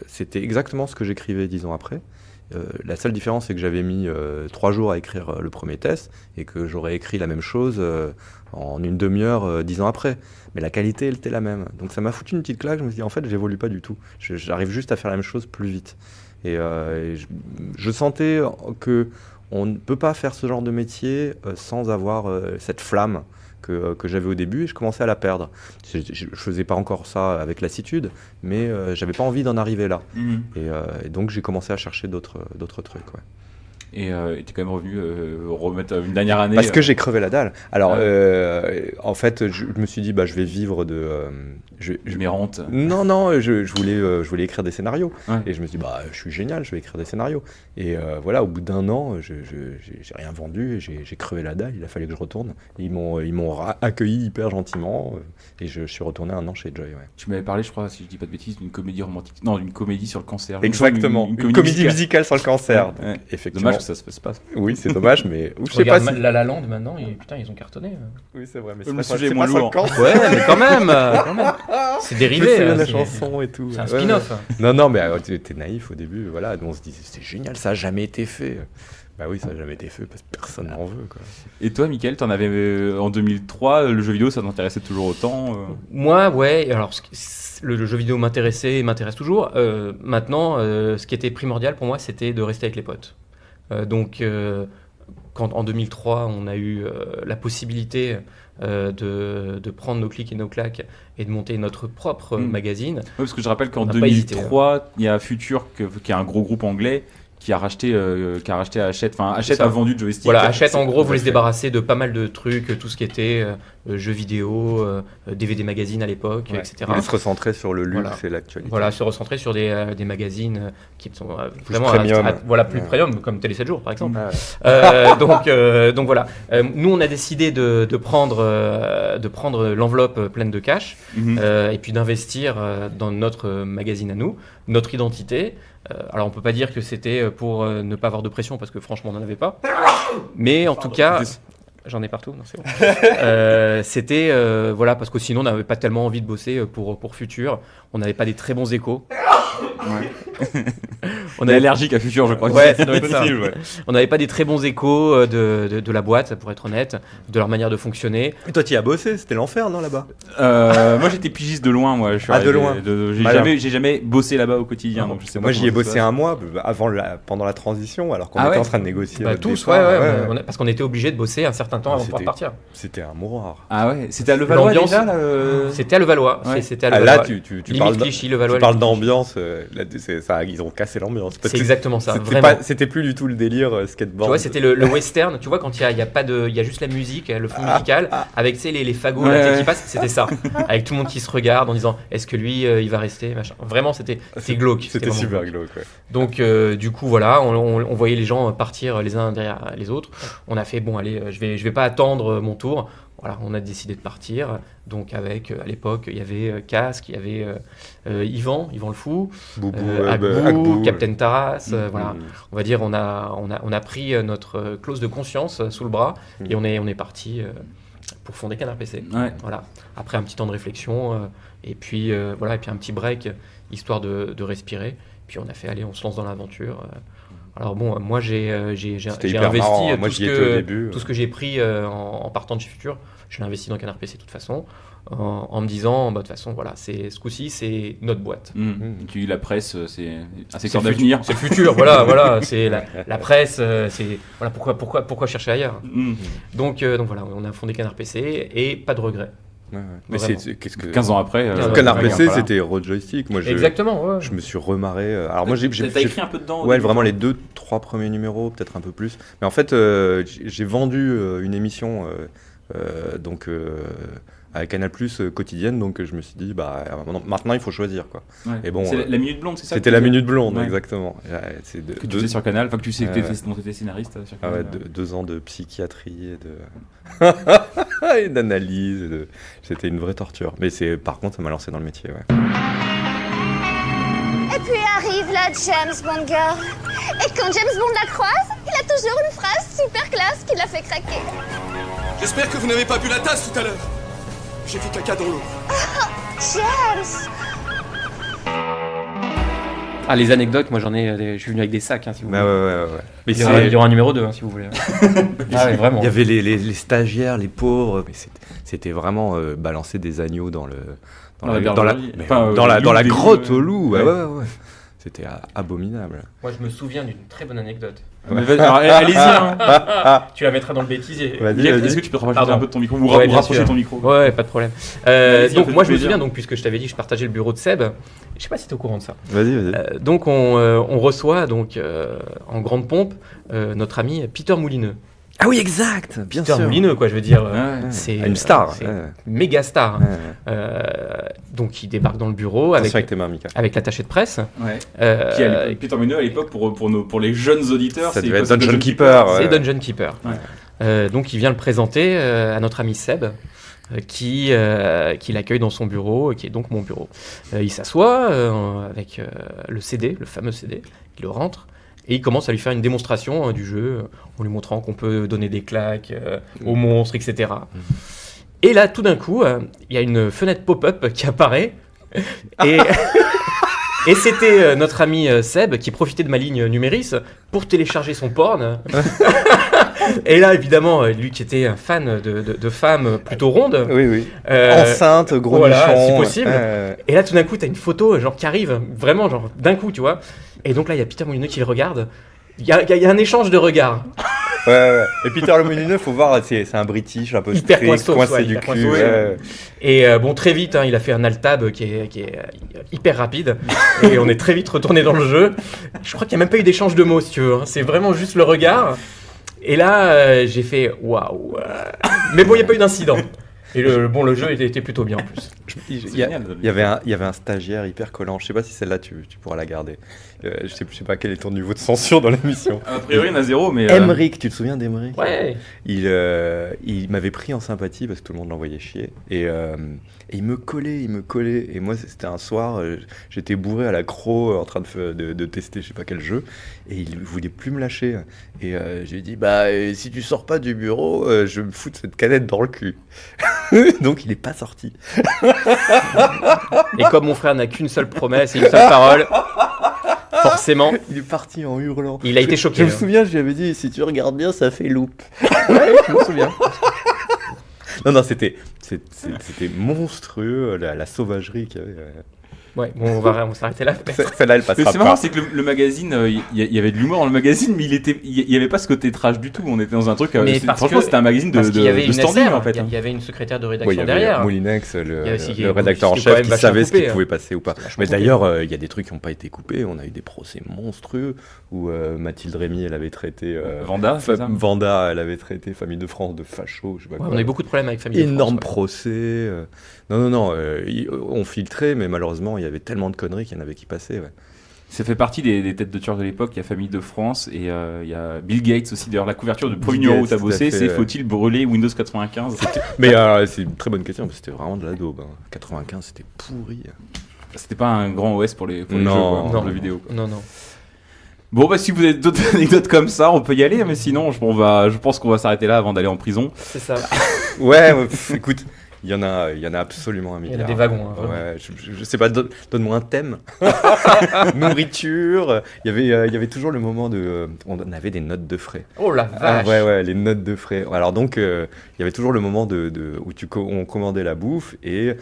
c'était exactement ce que j'écrivais 10 ans après. La seule différence, c'est que j'avais mis 3 jours à écrire le premier test et que j'aurais écrit la même chose en une demi-heure 10 ans après. Mais la qualité, elle était la même. Donc ça m'a foutu une petite claque. Je me suis dit, en fait, j'évolue pas du tout. J'arrive juste à faire la même chose plus vite. Et je sentais qu'on ne peut pas faire ce genre de métier sans avoir cette flamme que j'avais au début, et je commençais à la perdre. Je faisais pas encore ça avec lassitude, mais j'avais pas envie d'en arriver là. Et donc j'ai commencé à chercher d'autres trucs. Ouais. Et t'es quand même revenu remettre une dernière année. Parce que j'ai crevé la dalle. Alors, en fait, je me suis dit, je vais vivre de. Je mes rentes. Non, je voulais écrire des scénarios. Ouais. Et je me suis dit, je suis génial, je vais écrire des scénarios. Et voilà, au bout d'1 an, j'ai rien vendu, et j'ai crevé la dalle. Il a fallu que je retourne. Ils m'ont accueilli hyper gentiment. Et je suis retourné 1 an chez Joy. Ouais. Tu m'avais parlé, je crois, si je dis pas de bêtises, d'une comédie romantique. Non, d'une comédie sur le cancer. Exactement, une comédie musicale sur le cancer. Ouais. Donc, effectivement. Dommage que ça se fasse pas. Oui, c'est dommage, mais je sais pas si... La La Land maintenant, putain, ils ont cartonné. Oui, c'est vrai, mais le sujet est moins lourd. Ouais, mais quand même. C'est dérivé. C'est la chanson et tout. C'est un spin-off. Non, mais t'es naïf au début. Voilà, on se dit c'est génial, ça a jamais été fait. Bah oui, ça n'a jamais été fait parce que personne n'en veut, quoi. Et toi, Mickaël, t'en avais en 2003, le jeu vidéo, ça t'intéressait toujours autant Moi, ouais. Alors, le jeu vidéo m'intéressait et m'intéresse toujours. Maintenant, ce qui était primordial pour moi, c'était de rester avec les potes. Donc, quand en 2003, on a eu la possibilité de prendre nos clics et nos claques et de monter notre propre magazine. Oui, parce que je rappelle qu'en 2003, il y a Future, qui est un gros groupe anglais, qui a racheté Hachette. Enfin, Hachette a vendu Joystick. Voilà, Hachette en gros voulait se débarrasser de pas mal de trucs, tout ce qui était jeux vidéo, DVD magazine à l'époque, etc. Il se recentrer sur le luxe et l'actualité. Voilà, se recentrer sur des magazines qui sont vraiment plus premium, comme Télé 7 jours par exemple. Donc voilà. Nous, on a décidé de prendre l'enveloppe pleine de cash et puis d'investir dans notre magazine à nous, notre identité. Alors on peut pas dire que c'était pour ne pas avoir de pression parce que franchement on n'en avait pas, mais en tout cas j'en ai partout, non, c'est bon. C'était parce que sinon on n'avait pas tellement envie de bosser pour Future, on n'avait pas des très bons échos. On est allergique à Future, je crois. Ouais, ça doit être ça. On n'avait pas des très bons échos de la boîte, pour être honnête, de leur manière de fonctionner. Et toi, tu y as bossé, c'était l'enfer, non, là-bas Moi, j'étais pigiste de loin, moi. De loin. J'ai jamais bossé là-bas au quotidien. Donc je sais moi, j'y ai bossé 1 mois pendant la transition, alors qu'on était en train de négocier. Tous, parce qu'on était obligé de bosser un certain temps avant de pouvoir partir. C'était un mouroir. Ah ouais, c'était à Levallois déjà là, C'était à Levallois. Là, tu parles d'ambiance. Ils ont cassé l'ambiance. C'est exactement ça. C'était plus du tout le délire skateboard. Tu vois, c'était le western. Tu vois, quand il y a juste la musique, le fond musical, avec les fagots qui passent, c'était ça. Avec tout le monde qui se regarde en disant est-ce que lui il va rester, machin. Vraiment, c'était glauque. C'était super glauque. Ouais. Donc du coup voilà, on voyait les gens partir les uns derrière les autres. On a fait bon allez, je vais pas attendre mon tour. voilà, on a décidé de partir. Donc avec, à l'époque, il y avait Casque, il y avait Yvan le Fou, Boubou, Agbou, Captain Taras. Voilà, Mm. on va dire, on a pris notre clause de conscience sous le bras et on est parti pour fonder Canard PC. Ouais. Voilà. Après un petit temps de réflexion et puis voilà, et puis un petit break histoire de respirer. Puis on a fait, allez, on se lance dans l'aventure. Alors bon, moi j'ai C'était j'ai hyper investi marrant, hein. Moi, tout j'y étais au début. tout ce que j'ai pris en partant de chez Futur, je l'ai investi dans Canard PC de toute façon, en me disant, bah, de toute façon, voilà, ce coup-ci, c'est notre boîte. Tu dis la presse, c'est un C'est secteur le d'avenir. C'est le futur, voilà, c'est la presse, c'est voilà pourquoi chercher ailleurs. Donc voilà, on a fondé Canard PC et pas de regret. Ouais. Mais Vraiment. qu'est-ce que 15 ans après. Canard Ouais, PC, voilà. c'était Road Joystick. Moi, Exactement, ouais. je me suis remarré. Alors moi, j'ai T'as écrit un peu dedans. au ouais, début, vraiment toi. les 2-3 premiers numéros, peut-être un peu plus. Mais en fait, j'ai vendu une émission à Canal+ quotidienne, donc je me suis dit, bah maintenant il faut choisir, quoi. Ouais. Et bon, C'est la minute blonde, c'est ça c'était que la tu minute blonde, Ouais. exactement. Ouais, c'est que tu faisais sur Canal, enfin que tu sais que Ouais, t'étais dont t'étais scénariste sur Ah ouais, Canal. 2 ans de psychiatrie et d'analyse. C'était une vraie torture. Mais par contre, ça m'a lancé dans le métier. Ouais. Et puis arrive la James Bond girl. Et quand James Bond la croise, il a toujours une phrase super classe qui l'a fait craquer. J'espère que vous n'avez pas bu la tasse tout à l'heure. J'ai fait caca dans l'eau. James! Ah, les anecdotes, moi je suis venu avec des sacs, hein, si vous Bah voulez. ouais. Mais Il y aura un numéro 2, hein, si vous voulez. Ah ouais, vraiment. il y avait les stagiaires, les pauvres. Mais c'était vraiment balancer des agneaux dans Dans la bergerie. mais Enfin, dans la loup, des grotte loups, au loup. ouais. Ouais. C'était abominable. Moi je me souviens d'une très bonne anecdote. Mais vas-y, alors, allez-y. Hein. Tu la mettras dans le bêtisier. Vas-y, Yann, vas-y. est-ce que tu peux te rapprocher Pardon. un peu de ton micro ou Ouais, bien rapprocher sûr. ton micro? Ouais, pas de problème. Allez-y, Donc faites moi je me plaisir. souviens, donc, puisque je t'avais dit que je partageais le bureau de Seb, je sais pas si tu es au courant de ça. Vas-y. Donc on reçoit donc en grande pompe notre ami Peter Moulineux. Ah oui, exact. Bien Peter sûr. Moulineux, quoi, je veux dire. Ouais. C'est Une star. c'est Ouais. une méga star. Ouais. Donc il débarque dans le bureau Attention avec tes mains, Mika. avec l'attaché de presse. Ouais. Euh, Qui à l'époque, Peter Moulineux à l'époque pour les jeunes auditeurs, Ça c'est devait être quoi, Dungeon Keeper. C'est ouais. Dungeon Keeper. Donc il vient le présenter à notre ami Seb, qui l'accueille dans son bureau, qui est donc mon bureau. Il s'assoit avec le CD, le fameux CD, il le rentre, et il commence à lui faire une démonstration du jeu, en lui montrant qu'on peut donner des claques aux monstres, etc. Et là, tout d'un coup, il y a une fenêtre pop-up qui apparaît, et... Et c'était notre ami Seb qui profitait de ma ligne Numéris pour télécharger son porn. Et là, évidemment, lui qui était un fan de femmes plutôt rondes. Oui. euh, Enceinte, gros voilà, nichon. si possible. Et là, tout d'un coup, t'as une photo genre qui arrive, vraiment, genre d'un coup, tu vois. Et donc là, il y a Peter Moulineux qui le regarde. Il y a un échange de regards. Ouais. Et Peter le Moulineux, faut voir, c'est un British un peu Hyper strict, coincé, coincé ouais, du hyper cul. coincé, ouais. Et bon, très vite, hein, il a fait un alt-tab qui est hyper rapide. Et on est très vite retourné dans le jeu. Je crois qu'il n'y a même pas eu d'échange de mots, si tu veux. Hein. C'est vraiment juste le regard. Et là, j'ai fait waouh. Mais bon, il n'y a pas eu d'incident. Et le jeu était plutôt bien en plus. Il y avait un stagiaire hyper collant. Je sais pas si celle-là tu pourras la garder. Je sais pas quel est ton niveau de censure dans l'émission. A priori, il y en a zéro, mais. Emmerich, tu te souviens d'Emmerich? Ouais. Il m'avait pris en sympathie parce que tout le monde l'envoyait chier. Et il me collait. Et moi, c'était un soir, j'étais bourré à la croc en train de tester je sais pas quel jeu. Et il voulait plus me lâcher. Et je lui ai dit, bah, si tu sors pas du bureau, je me fous de cette canette dans le cul. Donc il est pas sorti. Et comme mon frère n'a qu'une seule promesse et une seule parole, forcément, Il est parti en hurlant. il a été choqué. Je me hein. souviens, je lui avais dit, si tu regardes bien, ça fait loop. Je me souviens. Non, c'était monstrueux, la sauvagerie qu'il y avait. Ouais, bon, on va s'arrêter là. peut-être. Celle-là, elle Mais passera c'est marrant, pas. c'est que le magazine, il y avait de l'humour dans le magazine, mais il y avait pas ce côté trash du tout. On était dans un truc. Mais parce franchement, que- c'était un magazine Parce qu'il y avait de une standing SR, en fait. il y avait une secrétaire de Ouais, rédaction il y avait derrière. Moulinex, Il y a aussi- le rédacteur en c'était quand chef, même qui vachement savait ce coupé, qui hein. pouvait passer ou pas. vachement Mais coupé. d'ailleurs, il y a des trucs qui n'ont pas été coupés. On a eu des procès monstrueux où Mathilde Rémy, elle avait traité Vanda, c'est ça Vanda, elle avait traité Famille de France de facho, je sais pas Ouais, quoi. on a eu beaucoup de problèmes avec Famille de Énorme France, procès. Non, on filtrait, mais malheureusement, il y avait tellement de conneries qu'il y en avait qui passaient. Ouais. Ça fait partie des têtes de tueurs de l'époque. Il y a Famille de France et il y a Bill Gates aussi. D'ailleurs, la couverture du premier Bill numéro où Gates, tu as tout à bossé, fait, c'est ouais. faut-il brûler Windows 95 Mais c'est une très bonne question, parce que c'était vraiment de la daube. 95, c'était pourri. C'était pas un grand OS pour les jeux, Non. quoi, pour le vidéo. Quoi. Non. Bon, bah si vous avez d'autres anecdotes comme ça, on peut y aller. Mais sinon, je pense qu'on va s'arrêter là avant d'aller en prison. C'est ça. Ouais, écoute, il y en a absolument un Il milliard. y en a des wagons. Hein, vraiment. Ouais, je sais pas, donne-moi un thème. Nourriture. Il y avait toujours le moment de. On avait des notes de frais. Oh la Ah, vache. ouais, les notes de frais. Alors donc, il y avait toujours le moment où on commandait la bouffe et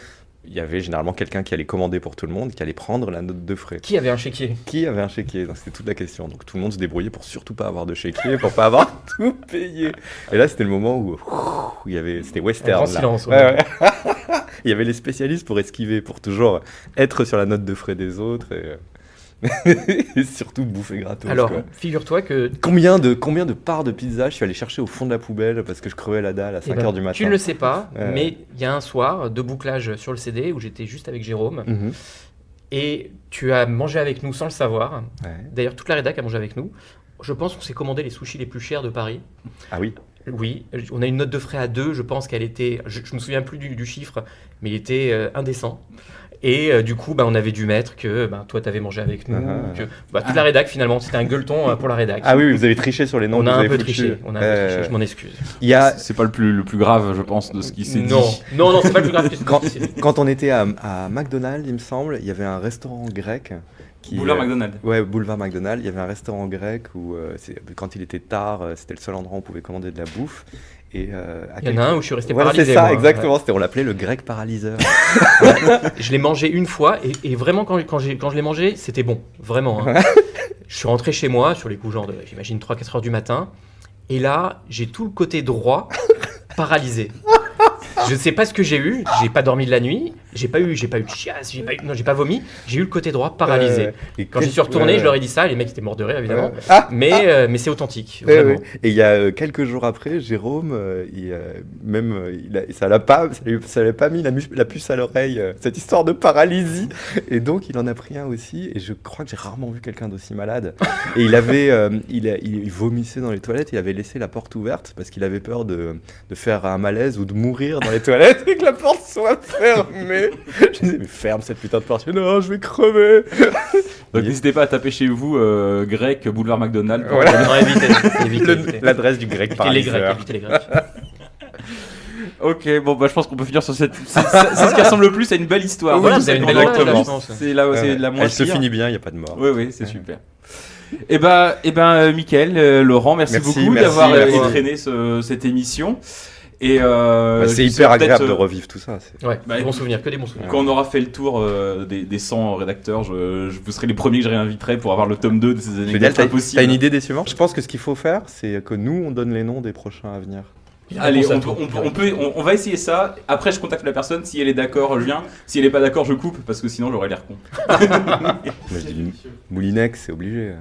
il y avait généralement quelqu'un qui allait commander pour tout le monde, qui allait prendre la note de frais. Qui avait un chéquier? Qui avait un chéquier? Donc, c'était toute la question. Donc tout le monde se débrouillait pour surtout pas avoir de chéquier, pour pas avoir tout payé. Et là, c'était le moment où c'était western. Un grand là. silence. Ouais. Il y avait les spécialistes pour esquiver, pour toujours être sur la note de frais des autres et surtout bouffer gratos. Alors, quoi. figure-toi que Combien de parts de pizza je suis allé chercher au fond de la poubelle parce que je crevais la dalle à 5h du matin. tu ne le sais pas, Ouais. mais il y a un soir de bouclage sur le CD où j'étais juste avec Jérôme Mhm. et tu as mangé avec nous sans le savoir. Ouais. D'ailleurs, toute la rédac a mangé avec nous. Je pense qu'on s'est commandé les sushis les plus chers de Paris. Ah oui. Oui, on a une note de frais à 2. Je pense qu'elle était. Je me souviens plus du chiffre, mais il était indécent. Et du coup, on avait dû mettre que toi, tu avais mangé avec nous. Toute la rédac, finalement, c'était un gueuleton pour la rédac. Ah oui, vous avez triché sur les noms. On que a vous un avez peu foutus. triché. Je m'en excuse. Il y a, C'est pas le plus grave, je pense, de ce qui s'est dit. Non, c'est pas le plus grave. quand on était à McDonald's, il me semble, il y avait un restaurant grec. Boulevard McDonald's. Ouais, boulevard McDonald's. Il y avait un restaurant grec où, quand il était tard, c'était le seul endroit où on pouvait commander de la bouffe. Et, il y en a un où je suis resté voilà, paralysé. c'est ça, moi. exactement. On l'appelait le grec paralyseur. Je l'ai mangé une fois et vraiment, quand je l'ai mangé, c'était bon. Vraiment. Hein. Je suis rentré chez moi sur les coups, j'imagine 3-4 heures du matin. Et là, j'ai tout le côté droit paralysé. Je ne sais pas ce que j'ai eu. J'ai pas dormi de la nuit. J'ai pas eu de chiasse. J'ai pas vomi. J'ai eu le côté droit paralysé. Et Quand j'y suis retourné, je leur ai dit ça. Les mecs étaient morts de rire, évidemment. Ah Mais c'est authentique. Vraiment. Et il y a quelques jours après, Jérôme, ça l'avait pas mis la puce à l'oreille, cette histoire de paralysie. Et donc, il en a pris un aussi. Et je crois que j'ai rarement vu quelqu'un d'aussi malade. Et il vomissait dans les toilettes. Il avait laissé la porte ouverte parce qu'il avait peur de faire un malaise ou de mourir dans les toilettes et que la porte soit fermée. Je disais, mais ferme cette putain de porte. Non, je vais crever. Donc n'hésitez pas à taper chez vous grec boulevard McDonald's. Voilà. Non, évitez. L'adresse du grec paralyseur. Évitez les Grecs. Ok, bon je pense qu'on peut finir sur cette. C'est ce qui ressemble le plus à une belle histoire. Voilà, vous avez une belle Exactement. image, là, je pense. C'est de la moins Elle se pire. finit bien, il n'y a pas de mort. Oui, c'est super. Et Mickaël, Laurent, merci beaucoup merci, d'avoir merci. entraîné cette émission. Et c'est hyper agréable de revivre tout ça. Ouais, Bah, des bons souvenirs, que des bons souvenirs. Quand on aura fait le tour des 100 rédacteurs, vous serez les premiers que je réinviterai pour avoir le tome 2 de ces anecdotes impossibles. T'as une idée des suivants? Je pense que ce qu'il faut faire, c'est que nous, on donne les noms des prochains à venir. Allez, on va essayer ça. Après, je contacte la personne. Si elle est d'accord, je viens. Si elle est pas d'accord, je coupe parce que sinon, j'aurais l'air con. Moi, je dis Moulinex, c'est obligé.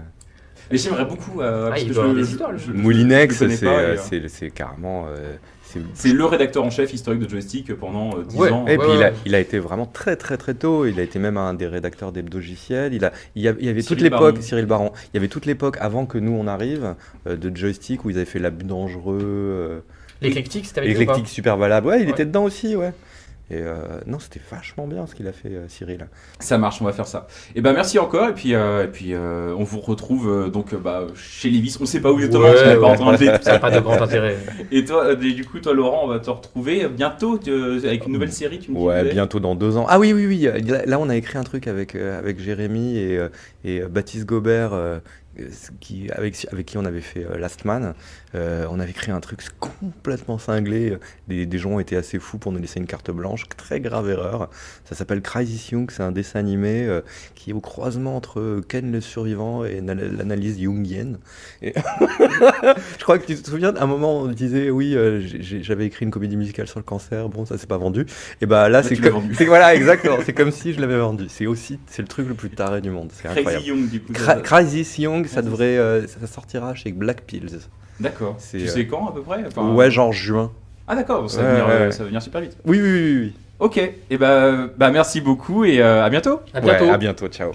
Mais j'aimerais beaucoup. Il doit avoir des histoires, le jeu. Moulinex, je le connais pas, c'est carrément. C'est le rédacteur en chef historique de Joystick pendant 10 ans. Et puis il a été vraiment très très très tôt. Il a été même un des rédacteurs d'Hebdogiciel. Il y avait toute l'époque, Cyril Baron. Il y avait toute l'époque avant que nous on arrive de Joystick où ils avaient fait l'abus dangereux. L'éclectique, c'était avec lui ou pas L'éclectique super valable. Ouais, il était dedans aussi, ouais. Et non, c'était vachement bien ce qu'il a fait, Cyril. Ça marche, on va faire ça. Et merci encore. Et puis on vous retrouve chez Lévis. On sait pas où exactement. Ouais, parce qu'on est pas en train de ça n'a pas de grand intérêt. Et toi, du coup, Laurent, on va te retrouver bientôt avec une nouvelle série. Tu me disais. Bientôt dans 2 ans. Ah oui. Là, on a écrit un truc avec Jérémy et Baptiste Gobert. Avec qui on avait fait Last Man. On avait créé un truc complètement cinglé. Des gens ont été assez fous pour nous laisser une carte blanche. Très grave erreur. Ça s'appelle Crisis Young. C'est un dessin animé qui est au croisement entre Ken le survivant et l'analyse jungienne. Et je crois que tu te souviens, à un moment, on disait oui, j'avais écrit une comédie musicale sur le cancer. Bon, ça s'est pas vendu. Et là, voilà, exactement. C'est comme si je l'avais vendu. C'est le truc le plus taré du monde. C'est incroyable. Crazy Young, du coup. Crisis Young, ça sortira chez Black Pills. D'accord. Tu sais quand à peu près? Ouais, genre juin. Ah d'accord, ça va venir super vite. Oui. Ok, et merci beaucoup et à bientôt. À bientôt. Ouais, à bientôt, ciao.